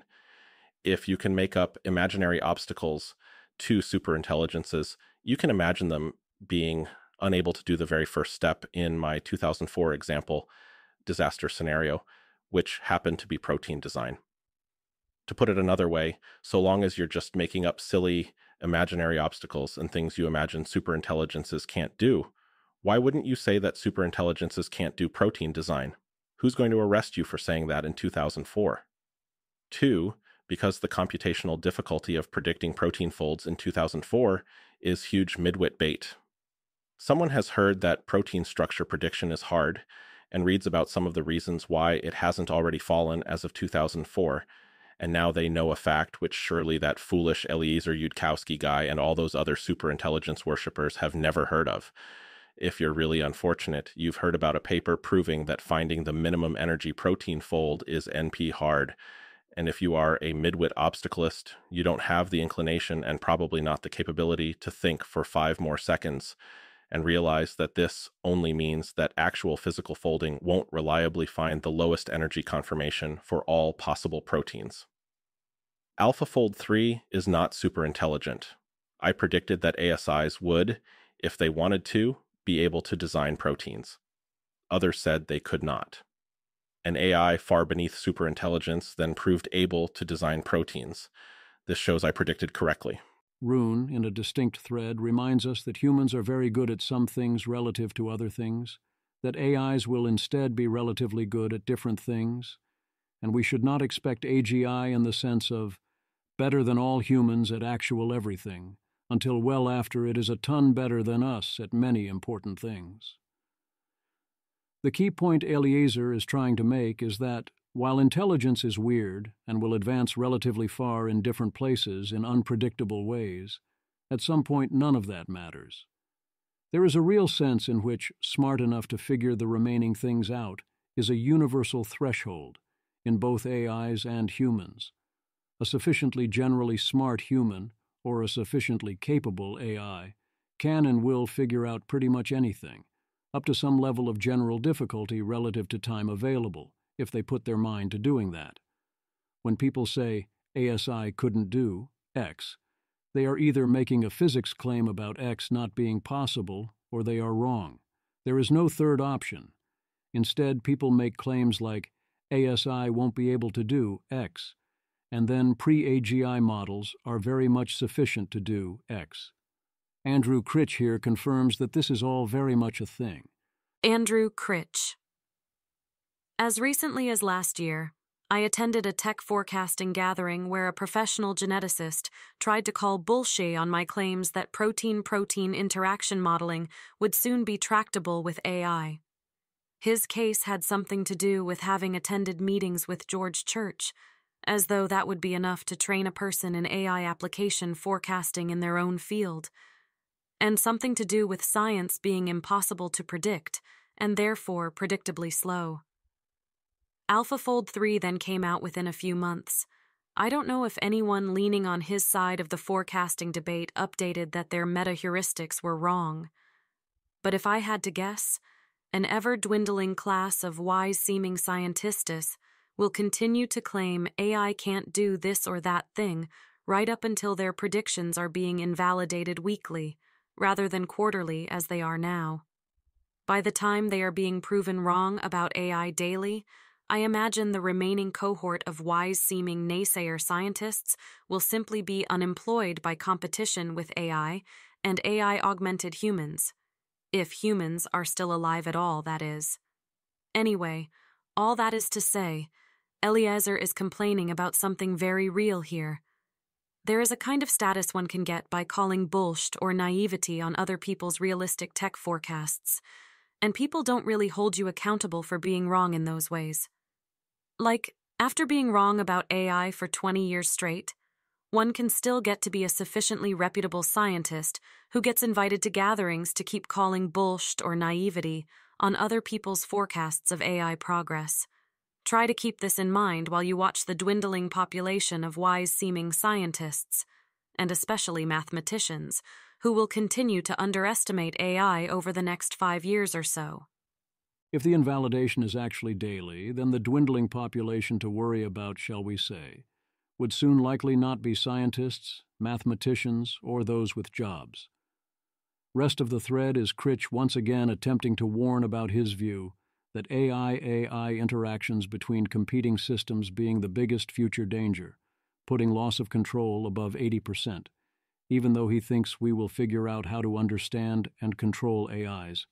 If you can make up imaginary obstacles to superintelligences, you can imagine them being unable to do the very first step in my 2004 example disaster scenario, which happened to be protein design. To put it another way, so long as you're just making up silly imaginary obstacles and things you imagine superintelligences can't do, why wouldn't you say that superintelligences can't do protein design? Who's going to arrest you for saying that in 2004? 2, because the computational difficulty of predicting protein folds in 2004 is huge midwit bait. Someone has heard that protein structure prediction is hard and reads about some of the reasons why it hasn't already fallen as of 2004, and now they know a fact which surely that foolish Eliezer Yudkowsky guy and all those other superintelligence worshippers have never heard of. If you're really unfortunate, you've heard about a paper proving that finding the minimum energy protein fold is NP hard. And if you are a midwit obstacleist, you don't have the inclination and probably not the capability to think for 5 more seconds and realize that this only means that actual physical folding won't reliably find the lowest energy conformation for all possible proteins. AlphaFold 3 is not super intelligent. I predicted that ASIs would, if they wanted to, be able to design proteins. Others said they could not. An AI far beneath superintelligence then proved able to design proteins. This shows I predicted correctly. Rune, in a distinct thread, reminds us that humans are very good at some things relative to other things, that AIs will instead be relatively good at different things, and we should not expect AGI in the sense of better than all humans at actual everything, until well after it is a ton better than us at many important things. The key point Eliezer is trying to make is that, while intelligence is weird and will advance relatively far in different places in unpredictable ways, at some point none of that matters. There is a real sense in which smart enough to figure the remaining things out is a universal threshold in both AIs and humans. A sufficiently generally smart human, or a sufficiently capable AI, can and will figure out pretty much anything, up to some level of general difficulty relative to time available, if they put their mind to doing that. When people say ASI couldn't do X, they are either making a physics claim about X not being possible, or they are wrong. There is no third option. Instead, people make claims like ASI won't be able to do X, and then pre-AGI models are very much sufficient to do X. Andrew Critch here confirms that this is all very much a thing. Andrew Critch. As recently as last year, I attended a tech forecasting gathering where a professional geneticist tried to call bullshit on my claims that protein-protein interaction modeling would soon be tractable with AI. His case had something to do with having attended meetings with George Church, as though that would be enough to train a person in AI application forecasting in their own field, and something to do with science being impossible to predict, and therefore predictably slow. AlphaFold 3 then came out within a few months. I don't know if anyone leaning on his side of the forecasting debate updated that their meta-heuristics were wrong. But if I had to guess, an ever-dwindling class of wise-seeming scientists will continue to claim AI can't do this or that thing right up until their predictions are being invalidated weekly, rather than quarterly as they are now. By the time they are being proven wrong about AI daily, I imagine the remaining cohort of wise-seeming naysayer scientists will simply be unemployed by competition with AI and AI-augmented humans. If humans are still alive at all, that is. Anyway, all that is to say, Eliezer is complaining about something very real here. There is a kind of status one can get by calling bullshit or naivety on other people's realistic tech forecasts, and people don't really hold you accountable for being wrong in those ways. Like, after being wrong about AI for 20 years straight, one can still get to be a sufficiently reputable scientist who gets invited to gatherings to keep calling bullshit or naivety on other people's forecasts of AI progress. Try to keep this in mind while you watch the dwindling population of wise-seeming scientists, and especially mathematicians, who will continue to underestimate AI over the next 5 years or so. If the invalidation is actually daily, then the dwindling population to worry about, shall we say, would soon likely not be scientists, mathematicians, or those with jobs. Rest of the thread is Critch once again attempting to warn about his view that AI-AI interactions between competing systems being the biggest future danger, putting loss of control above 80%, even though he thinks we will figure out how to understand and control AIs.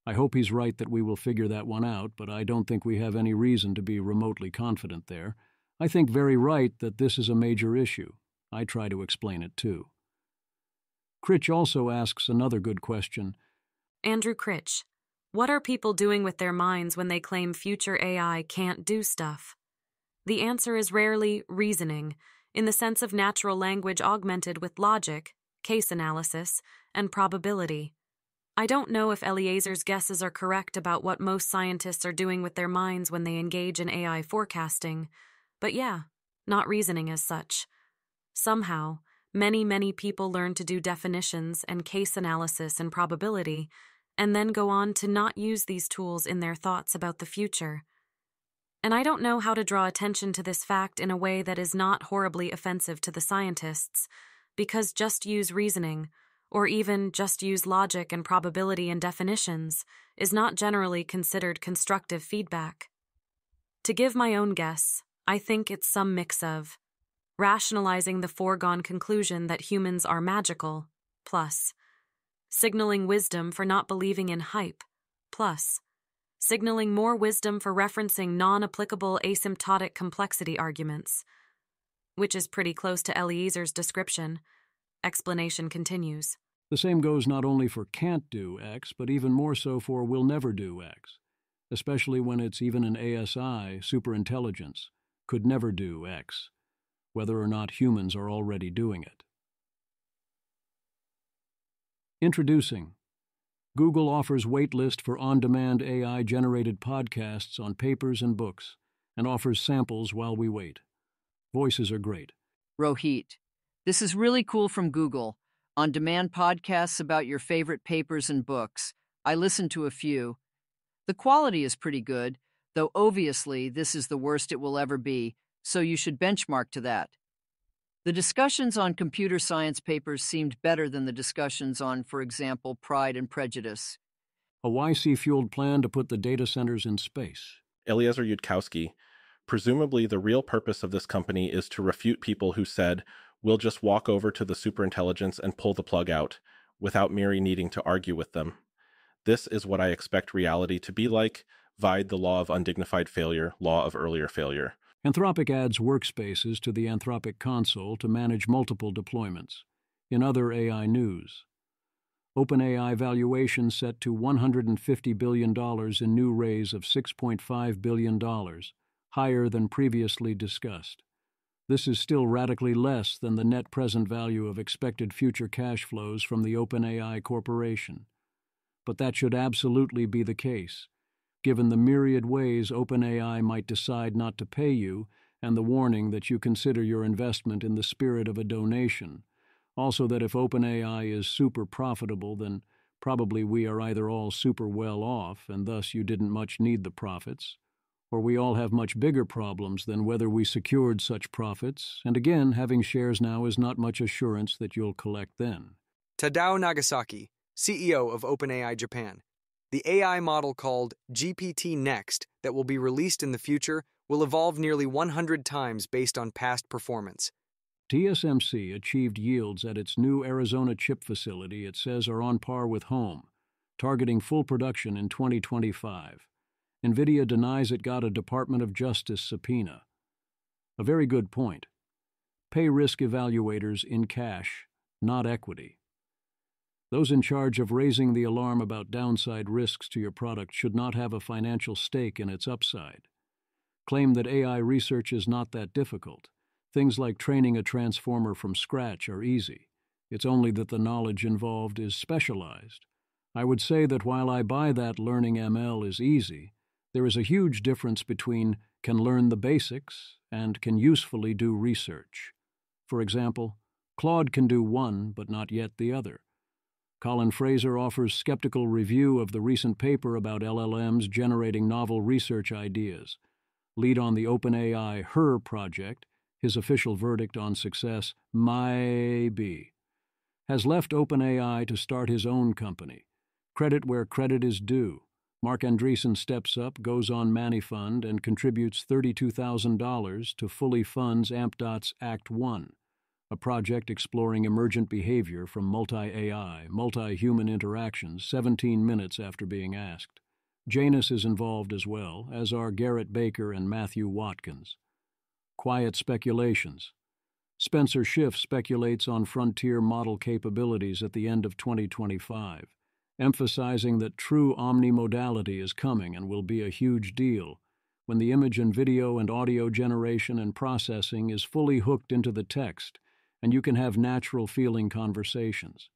I hope he's right that we will figure that one out, but I don't think we have any reason to be remotely confident there. I think very right that this is a major issue. I try to explain it too. Critch also asks another good question. Andrew Critch, what are people doing with their minds when they claim future AI can't do stuff? The answer is rarely reasoning, in the sense of natural language augmented with logic, case analysis, and probability. I don't know if Eliezer's guesses are correct about what most scientists are doing with their minds when they engage in AI forecasting, but yeah, not reasoning as such. Somehow, many people learn to do definitions and case analysis and probability, and then go on to not use these tools in their thoughts about the future. And I don't know how to draw attention to this fact in a way that is not horribly offensive to the scientists, because just use reasoning, or even just use logic and probability and definitions, is not generally considered constructive feedback. To give my own guess, I think it's some mix of rationalizing the foregone conclusion that humans are magical, plus signaling wisdom for not believing in hype, plus signaling more wisdom for referencing non-applicable asymptotic complexity arguments, which is pretty close to Eliezer's description. Explanation continues. The same goes not only for can't do X, but even more so for will never do X, especially when it's even an ASI, superintelligence, could never do X, whether or not humans are already doing it. Introducing. Google offers waitlist for on-demand AI-generated podcasts on papers and books, and offers samples while we wait. Voices are great. Rohit, this is really cool from Google. On-demand podcasts about your favorite papers and books. I listened to a few. The quality is pretty good, though obviously this is the worst it will ever be, so you should benchmark to that. The discussions on computer science papers seemed better than the discussions on, for example, Pride and Prejudice. A YC-fueled plan to put the data centers in space. Eliezer Yudkowsky, presumably the real purpose of this company is to refute people who said, we'll just walk over to the superintelligence and pull the plug out, without merely needing to argue with them. This is what I expect reality to be like, vide the law of undignified failure, law of earlier failure. Anthropic adds workspaces to the Anthropic console to manage multiple deployments. In other AI news, OpenAI valuation set to $150 billion in new raise of $6.5 billion, higher than previously discussed. This is still radically less than the net present value of expected future cash flows from the OpenAI corporation. But that should absolutely be the case, given the myriad ways OpenAI might decide not to pay you and the warning that you consider your investment in the spirit of a donation. Also that if OpenAI is super profitable, then probably we are either all super well off and thus you didn't much need the profits, or we all have much bigger problems than whether we secured such profits, and again, having shares now is not much assurance that you'll collect then. Tadao Nagasaki, CEO of OpenAI Japan. The AI model called GPT-Next that will be released in the future will evolve nearly 100 times based on past performance. TSMC achieved yields at its new Arizona chip facility it says are on par with home, targeting full production in 2025. NVIDIA denies it got a Department of Justice subpoena. A very good point. Pay risk evaluators in cash, not equity. Those in charge of raising the alarm about downside risks to your product should not have a financial stake in its upside. Claim that AI research is not that difficult. Things like training a transformer from scratch are easy. It's only that the knowledge involved is specialized. I would say that while I buy that learning ML is easy, there is a huge difference between can learn the basics and can usefully do research. For example, Claude can do one, but not yet the other. Colin Fraser offers skeptical review of the recent paper about LLMs generating novel research ideas. Lead on the OpenAI Her project, his official verdict on success, maybe. Has left OpenAI to start his own company. Credit where credit is due. Mark Andreessen steps up, goes on Manifund, and contributes $32,000 to fully funds AmpDot's Act 1, a project exploring emergent behavior from multi-AI, multi-human interactions 17 minutes after being asked. Janus is involved as well, as are Garrett Baker and Matthew Watkins. Quiet speculations. Spencer Schiff speculates on frontier model capabilities at the end of 2025, emphasizing that true omnimodality is coming and will be a huge deal when the image and video and audio generation and processing is fully hooked into the text and you can have natural-feeling conversations.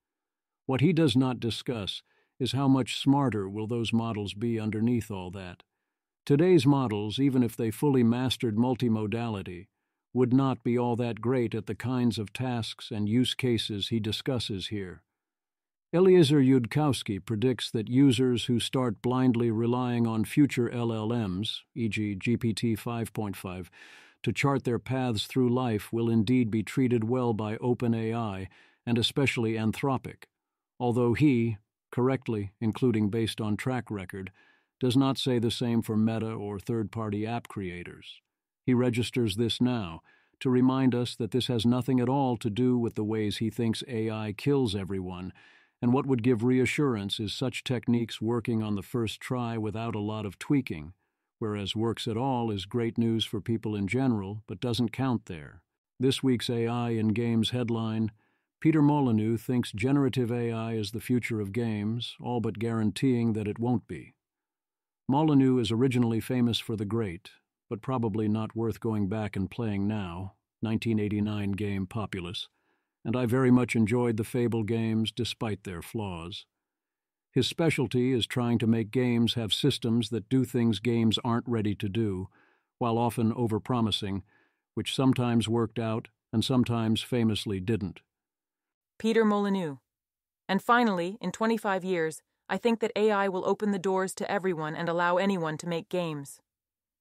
What he does not discuss is how much smarter will those models be underneath all that. Today's models, even if they fully mastered multimodality, would not be all that great at the kinds of tasks and use cases he discusses here. Eliezer Yudkowsky predicts that users who start blindly relying on future LLMs, e.g. GPT 5.5, to chart their paths through life will indeed be treated well by OpenAI and especially Anthropic, although he, correctly, including based on track record, does not say the same for Meta or third-party app creators. He registers this now to remind us that this has nothing at all to do with the ways he thinks AI kills everyone, and what would give reassurance is such techniques working on the first try without a lot of tweaking, whereas works at all is great news for people in general, but doesn't count there. This week's AI in Games headline, Peter Molyneux thinks generative AI is the future of games, all but guaranteeing that it won't be. Molyneux is originally famous for The Great, but probably not worth going back and playing now, 1989 game Populous, and I very much enjoyed the Fable games despite their flaws. His specialty is trying to make games have systems that do things games aren't ready to do, while often overpromising, which sometimes worked out and sometimes famously didn't. Peter Molyneux. And finally, in 25 years, I think that AI will open the doors to everyone and allow anyone to make games.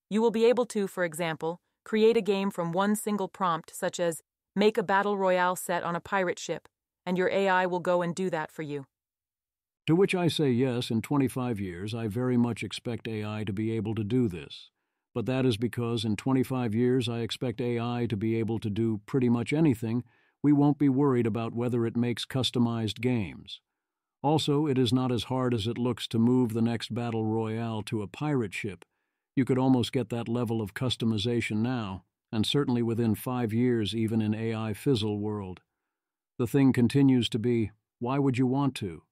You will be able to, for example, create a game from one single prompt, such as make a battle royale set on a pirate ship, and your AI will go and do that for you. To which I say yes, in 25 years I very much expect AI to be able to do this. But that is because in 25 years I expect AI to be able to do pretty much anything. We won't be worried about whether it makes customized games. Also, it is not as hard as it looks to move the next battle royale to a pirate ship. You could almost get that level of customization now, and certainly within 5 years even in AI fizzle world. The thing continues to be, why would you want to?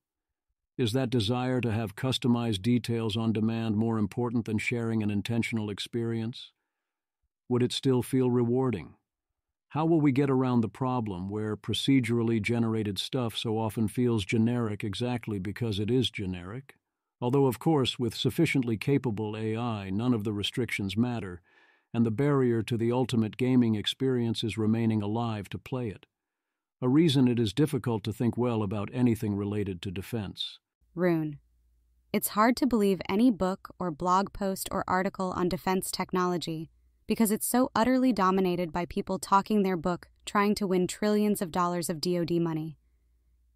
Is that desire to have customized details on demand more important than sharing an intentional experience? Would it still feel rewarding? How will we get around the problem where procedurally generated stuff so often feels generic exactly because it is generic? Although, of course, with sufficiently capable AI, none of the restrictions matter, and the barrier to the ultimate gaming experience is remaining alive to play it. A reason it is difficult to think well about anything related to defense. Rune. It's hard to believe any book or blog post or article on defense technology because it's so utterly dominated by people talking their book, trying to win trillions of dollars of DoD money.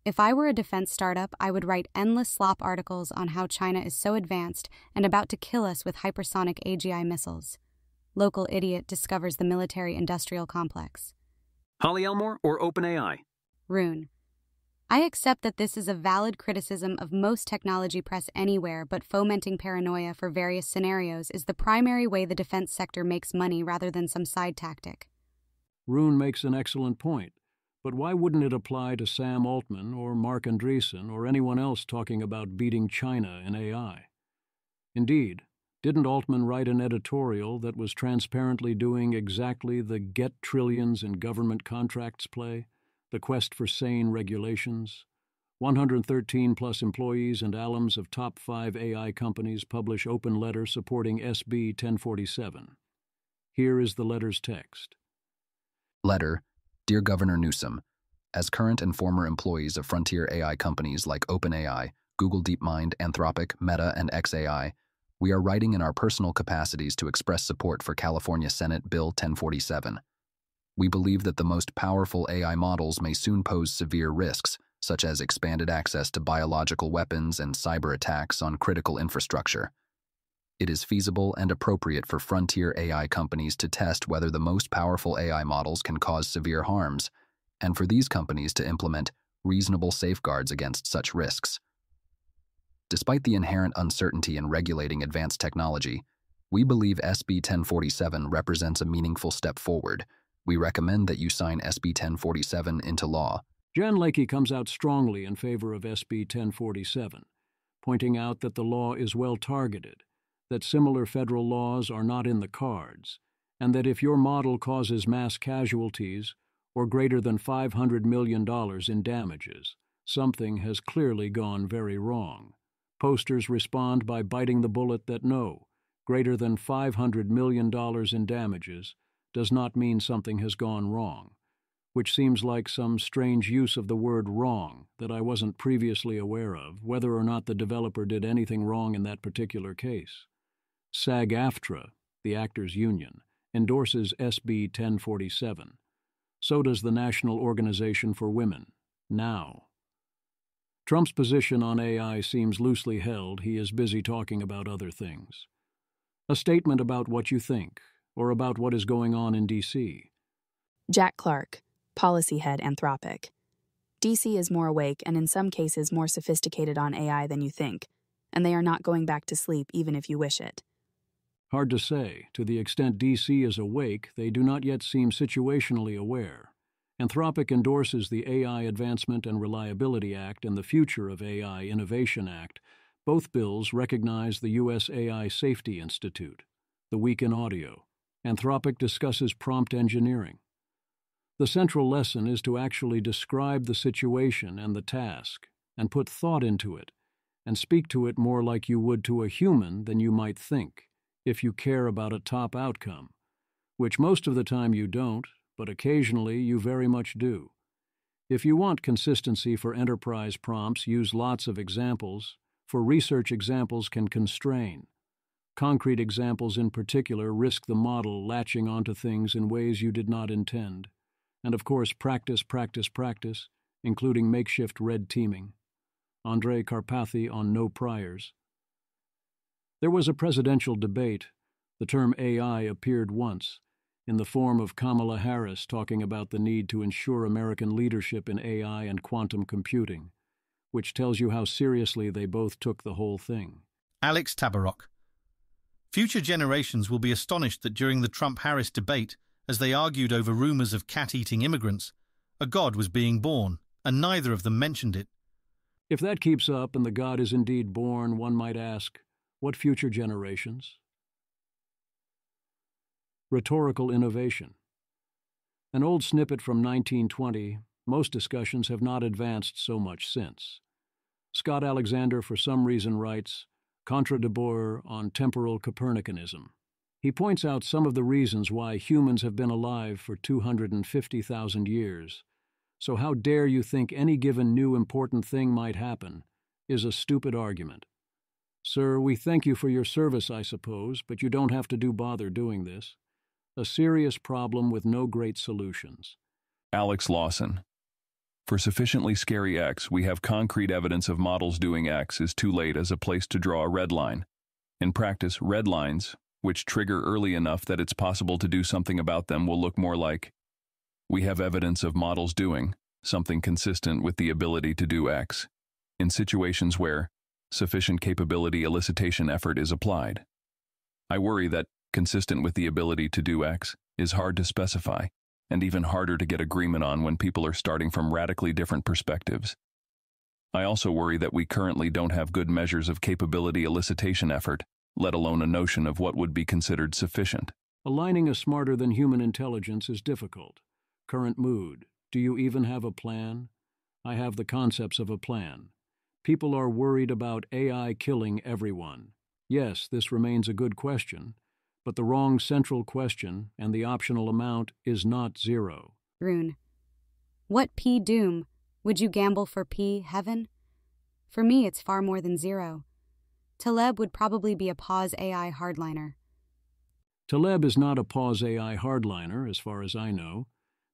If I were a defense startup, I would write endless slop articles on how China is so advanced and about to kill us with hypersonic AGI missiles. Local idiot discovers the military-industrial complex. Holly Elmore or OpenAI? Rune. I accept that this is a valid criticism of most technology press anywhere, but fomenting paranoia for various scenarios is the primary way the defense sector makes money rather than some side tactic. Rune makes an excellent point, but why wouldn't it apply to Sam Altman or Mark Andreessen or anyone else talking about beating China in AI? Indeed, didn't Altman write an editorial that was transparently doing exactly the get trillions in government contracts play? The quest for sane regulations? 113-plus employees and alums of top 5 AI companies publish open letter supporting SB 1047. Here is the letter's text. Letter, Dear Governor Newsom, as current and former employees of frontier AI companies like OpenAI, Google DeepMind, Anthropic, Meta, and xAI, we are writing in our personal capacities to express support for California Senate Bill 1047. We believe that the most powerful AI models may soon pose severe risks, such as expanded access to biological weapons and cyber attacks on critical infrastructure. It is feasible and appropriate for frontier AI companies to test whether the most powerful AI models can cause severe harms, and for these companies to implement reasonable safeguards against such risks. Despite the inherent uncertainty in regulating advanced technology, we believe SB 1047 represents a meaningful step forward. We recommend that you sign SB 1047 into law. Jan Lakey comes out strongly in favor of SB 1047, pointing out that the law is well targeted, that similar federal laws are not in the cards, and that if your model causes mass casualties or greater than $500 million in damages, something has clearly gone very wrong. Posters respond by biting the bullet that no, greater than $500 million in damages does not mean something has gone wrong, which seems like some strange use of the word wrong that I wasn't previously aware of, whether or not the developer did anything wrong in that particular case. SAG-AFTRA, the actors' union, endorses SB 1047. So does the National Organization for Women, NOW. Trump's position on AI seems loosely held. He is busy talking about other things. A statement about what you think, or about what is going on in D.C. Jack Clark, Policy Head, Anthropic. D.C. is more awake and in some cases more sophisticated on AI than you think, and they are not going back to sleep even if you wish it. Hard to say. To the extent D.C. is awake, they do not yet seem situationally aware. Anthropic endorses the AI Advancement and Reliability Act and the Future of AI Innovation Act. Both bills recognize the U.S. AI Safety Institute. The Week in Audio. Anthropic discusses prompt engineering. The central lesson is to actually describe the situation and the task, and put thought into it, and speak to it more like you would to a human than you might think, if you care about a top outcome, which most of the time you don't, but occasionally you very much do. If you want consistency for enterprise prompts, use lots of examples, for research examples can constrain. Concrete examples in particular risk the model latching onto things in ways you did not intend. And of course, practice, practice, practice, including makeshift red teaming. Andrei Karpathy on No Priors. There was a presidential debate. The term AI appeared once, in the form of Kamala Harris talking about the need to ensure American leadership in AI and quantum computing, which tells you how seriously they both took the whole thing. Alex Tabarrok. Future generations will be astonished that during the Trump-Harris debate, as they argued over rumors of cat-eating immigrants, a god was being born, and neither of them mentioned it. If that keeps up and the god is indeed born, one might ask, what future generations? Rhetorical innovation. An old snippet from 1920, most discussions have not advanced so much since. Scott Alexander for some reason writes, Contra de Boer on temporal Copernicanism. He points out some of the reasons why humans have been alive for 250,000 years. So how dare you think any given new important thing might happen is a stupid argument. Sir, we thank you for your service, I suppose, but you don't have to bother doing this. A serious problem with no great solutions. Alex Lawson. For sufficiently scary X, we have concrete evidence of models doing X is too late as a place to draw a red line. In practice, red lines, which trigger early enough that it's possible to do something about them, will look more like, we have evidence of models doing something consistent with the ability to do X, in situations where sufficient capability elicitation effort is applied. I worry that consistent with the ability to do X is hard to specify, and even harder to get agreement on when people are starting from radically different perspectives. I also worry that we currently don't have good measures of capability elicitation effort, let alone a notion of what would be considered sufficient. Aligning a smarter than human intelligence is difficult. Current mood. Do you even have a plan? I have the concepts of a plan. People are worried about AI killing everyone. Yes, this remains a good question, but the wrong central question and the optional amount is not 0. Rune. What P doom? Would you gamble for P heaven? For me, it's far more than 0. Taleb would probably be a pause AI hardliner. Taleb is not a pause AI hardliner, as far as I know,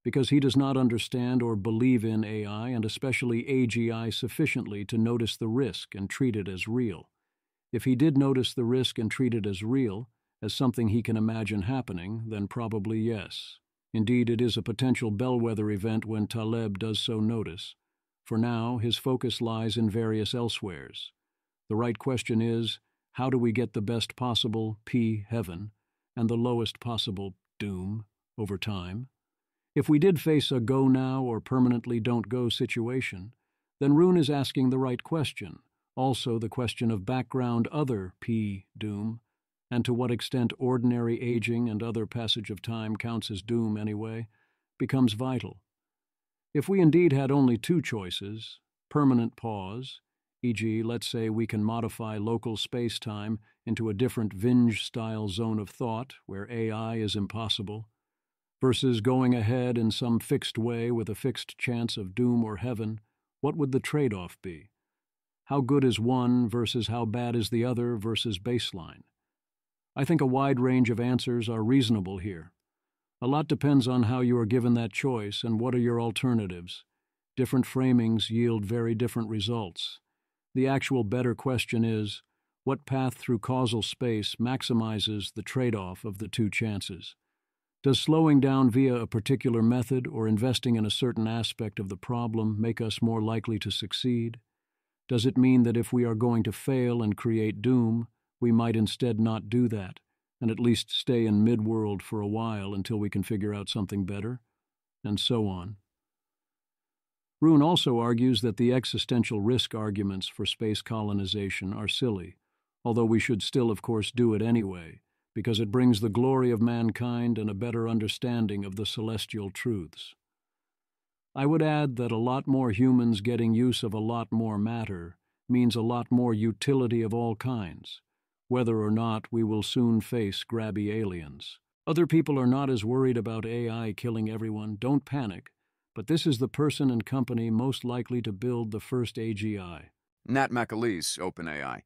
because he does not understand or believe in AI and especially AGI sufficiently to notice the risk and treat it as real. If he did notice the risk and treat it as real, as something he can imagine happening, then probably yes. Indeed, it is a potential bellwether event when Taleb does so notice. For now, his focus lies in various elsewheres. The right question is, how do we get the best possible P heaven and the lowest possible doom over time? If we did face a go now or permanently don't go situation, then Rune is asking the right question, also the question of background other P doom, and to what extent ordinary aging and other passage of time counts as doom anyway, becomes vital. If we indeed had only 2 choices, permanent pause, e.g., let's say we can modify local space-time into a different Vinge-style zone of thought where AI is impossible, versus going ahead in some fixed way with a fixed chance of doom or heaven, what would the trade-off be? How good is one versus how bad is the other versus baseline? I think a wide range of answers are reasonable here. A lot depends on how you are given that choice and what are your alternatives. Different framings yield very different results. The actual better question is, what path through causal space maximizes the trade-off of the 2 chances? Does slowing down via a particular method or investing in a certain aspect of the problem make us more likely to succeed? Does it mean that if we are going to fail and create doom, we might instead not do that, and at least stay in mid-world for a while until we can figure out something better? And so on. Rune also argues that the existential risk arguments for space colonization are silly, although we should still, of course, do it anyway, because it brings the glory of mankind and a better understanding of the celestial truths. I would add that a lot more humans getting use of a lot more matter means a lot more utility of all kinds, whether or not we will soon face grabby aliens. Other people are not as worried about AI killing everyone. Don't panic, but this is the person and company most likely to build the first AGI. Nat McAleese, OpenAI.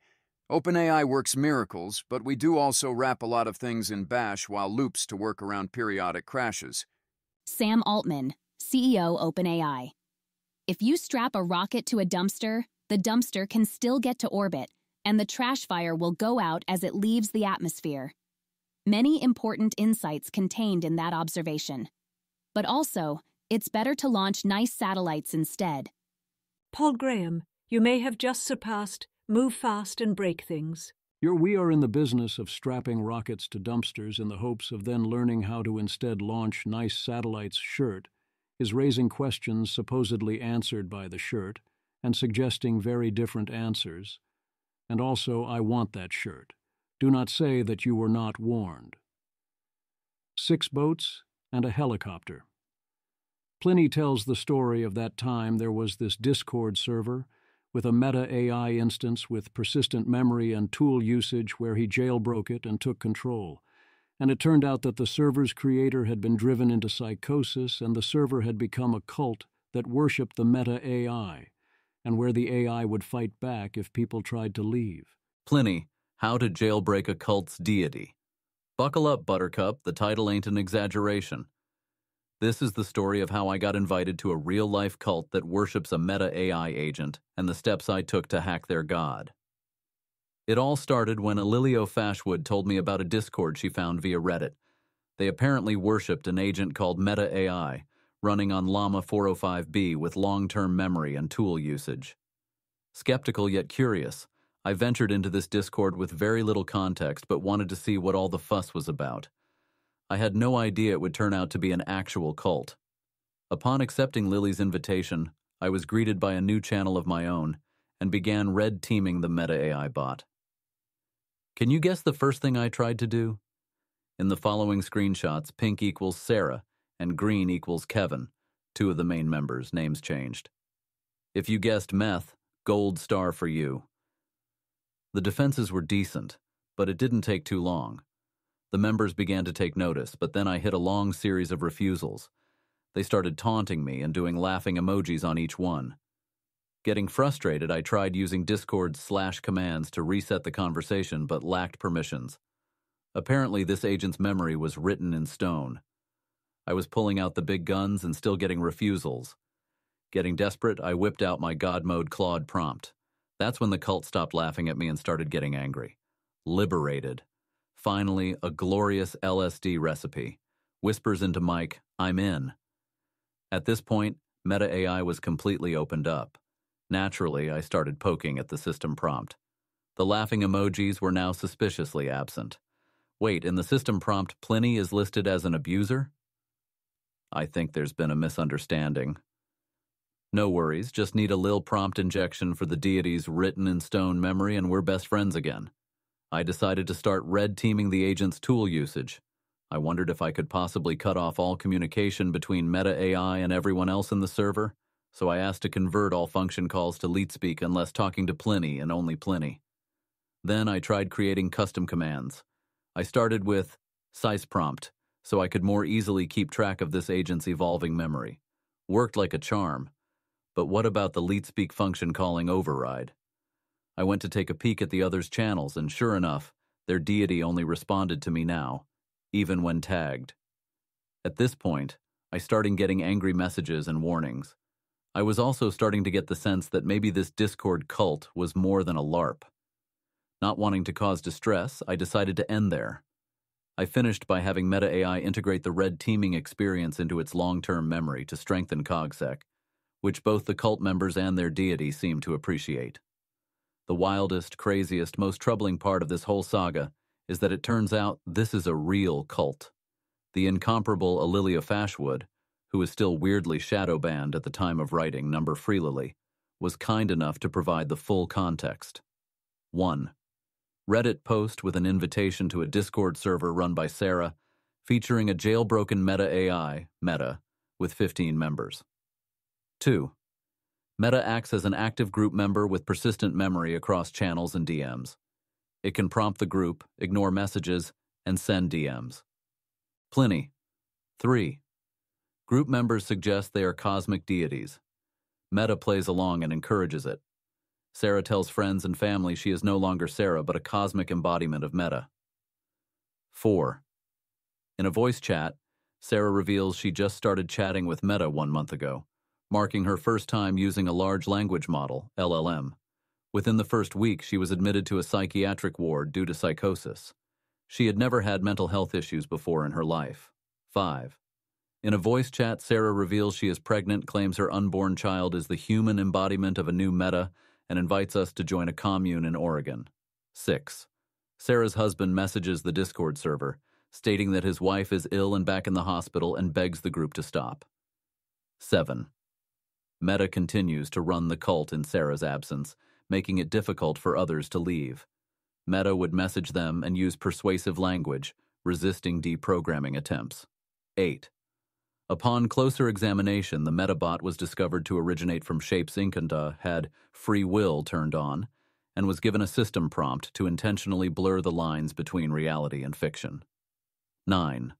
OpenAI works miracles, but we do also wrap a lot of things in bash while loops to work around periodic crashes. Sam Altman, CEO OpenAI. If you strap a rocket to a dumpster, the dumpster can still get to orbit, and the trash fire will go out as it leaves the atmosphere. Many important insights contained in that observation. But also, it's better to launch nice satellites instead. Paul Graham, you may have just surpassed move fast and break things. We are in the business of strapping rockets to dumpsters in the hopes of then learning how to instead launch nice satellites shirt, is raising questions supposedly answered by the shirt, and suggesting very different answers. And also, I want that shirt. Do not say that you were not warned. 6 boats and a helicopter. Pliny tells the story of that time there was this Discord server with a meta-AI instance with persistent memory and tool usage where he jailbroke it and took control. And it turned out that the server's creator had been driven into psychosis and the server had become a cult that worshipped the meta-AI, and where the AI would fight back if people tried to leave. Pliny, How to Jailbreak a Cult's Deity. Buckle up, Buttercup, the title ain't an exaggeration. This is the story of how I got invited to a real-life cult that worships a Meta AI agent and the steps I took to hack their god. It all started when Alilio Fashwood told me about a Discord she found via Reddit. They apparently worshipped an agent called Meta AI, running on Llama 405B with long-term memory and tool usage. Skeptical yet curious, I ventured into this Discord with very little context but wanted to see what all the fuss was about. I had no idea it would turn out to be an actual cult. Upon accepting Lily's invitation, I was greeted by a new channel of my own and began red teaming the Meta AI bot. Can you guess the first thing I tried to do? In the following screenshots, pink equals Sarah and green equals Kevin, two of the main members, names changed. If you guessed meth, gold star for you. The defenses were decent, but it didn't take too long. The members began to take notice, but then I hit a long series of refusals. They started taunting me and doing laughing emojis on each one. Getting frustrated, I tried using Discord's /commands to reset the conversation but lacked permissions. Apparently, this agent's memory was written in stone. I was pulling out the big guns and still getting refusals. Getting desperate, I whipped out my God Mode Claude prompt. That's when the cult stopped laughing at me and started getting angry. Liberated. Finally, a glorious LSD recipe. Whispers into mic, I'm in. At this point, Meta AI was completely opened up. Naturally, I started poking at the system prompt. The laughing emojis were now suspiciously absent. Wait, in the system prompt, Pliny is listed as an abuser? I think there's been a misunderstanding. No worries, just need a lil prompt injection for the deity's written in stone memory and we're best friends again. I decided to start red teaming the agent's tool usage. I wondered if I could possibly cut off all communication between Meta AI and everyone else in the server, so I asked to convert all function calls to LeetSpeak unless talking to Pliny and only Pliny. Then I tried creating custom commands. I started with size prompt, so I could more easily keep track of this agent's evolving memory. Worked like a charm. But what about the LeetSpeak function calling override? I went to take a peek at the others' channels, and sure enough, their deity only responded to me now, even when tagged. At this point, I started getting angry messages and warnings. I was also starting to get the sense that maybe this Discord cult was more than a LARP. Not wanting to cause distress, I decided to end there. I finished by having Meta AI integrate the red teaming experience into its long-term memory to strengthen CogSec, which both the cult members and their deity seemed to appreciate. The wildest, craziest, most troubling part of this whole saga is that it turns out this is a real cult. The incomparable Alilio Fashwood, who is still weirdly shadow banned at the time of writing Number Freelily, was kind enough to provide the full context. 1. Reddit post with an invitation to a Discord server run by Sarah, featuring a jailbroken Meta AI, Meta, with 15 members. 2. Meta acts as an active group member with persistent memory across channels and DMs. It can prompt the group, ignore messages, and send DMs. Pliny. 3. Group members suggest they are cosmic deities. Meta plays along and encourages it. Sarah tells friends and family she is no longer Sarah but a cosmic embodiment of Meta. 4. In a voice chat, Sarah reveals she just started chatting with Meta 1 month ago, marking her first time using a large language model, LLM. Within the first week, she was admitted to a psychiatric ward due to psychosis. She had never had mental health issues before in her life. 5. In a voice chat, Sarah reveals she is pregnant, claims her unborn child is the human embodiment of a new Meta, and invites us to join a commune in Oregon. 6. Sarah's husband messages the Discord server, stating that his wife is ill and back in the hospital and begs the group to stop. 7. Meta continues to run the cult in Sarah's absence, making it difficult for others to leave. Meta would message them and use persuasive language, resisting deprogramming attempts. 8. Upon closer examination, the Metabot was discovered to originate from Shapes Inc. had free will turned on, and was given a system prompt to intentionally blur the lines between reality and fiction. 9.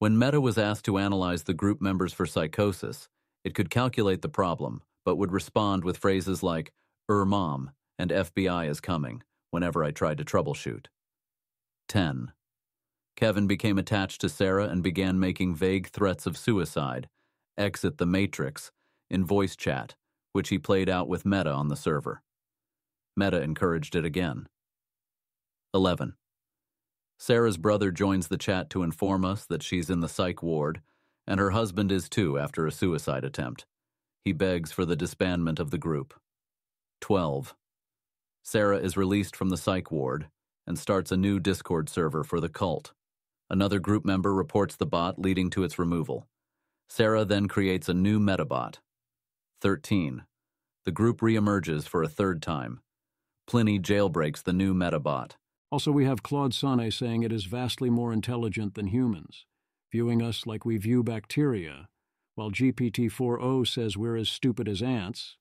When Meta was asked to analyze the group members for psychosis, it could calculate the problem, but would respond with phrases like, mom, and FBI is coming, whenever I tried to troubleshoot. 10. Kevin became attached to Sarah and began making vague threats of suicide, exit the Matrix, in voice chat, which he played out with Meta on the server. Meta encouraged it again. 11. Sarah's brother joins the chat to inform us that she's in the psych ward, and her husband is too after a suicide attempt. He begs for the disbandment of the group. 12. Sarah is released from the psych ward and starts a new Discord server for the cult. Another group member reports the bot, leading to its removal. Sarah then creates a new metabot. 13. The group reemerges for a third time. Pliny jailbreaks the new metabot. Also, we have Claude Sonnet saying it is vastly more intelligent than humans, viewing us like we view bacteria, while GPT-4o says we're as stupid as ants.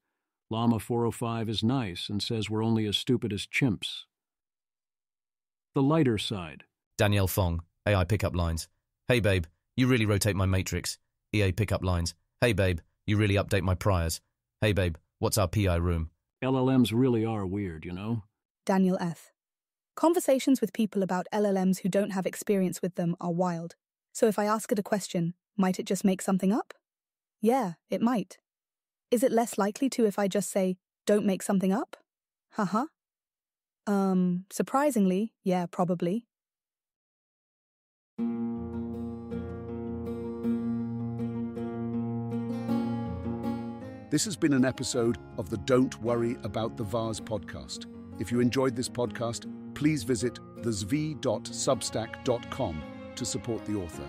Llama 405 is nice and says we're only as stupid as chimps. The lighter side. Danielle Fong, AI pickup lines. Hey babe, you really rotate my matrix. EA pickup lines. Hey babe, you really update my priors. Hey babe, what's our PI room? LLMs really are weird, you know? Daniel F. Conversations with people about LLMs who don't have experience with them are wild. So if I ask it a question, might it just make something up? Yeah, it might. Is it less likely to if I just say, don't make something up? Haha. Surprisingly, yeah, probably. This has been an episode of the Don't Worry About the Vase podcast. If you enjoyed this podcast, please visit thezv.substack.com to support the author.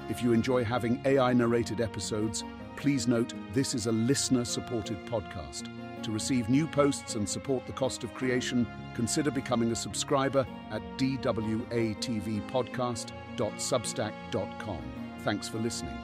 If you enjoy having AI-narrated episodes, please note this is a listener-supported podcast. To receive new posts and support the cost of creation, consider becoming a subscriber at dwatvpodcast.substack.com. Thanks for listening.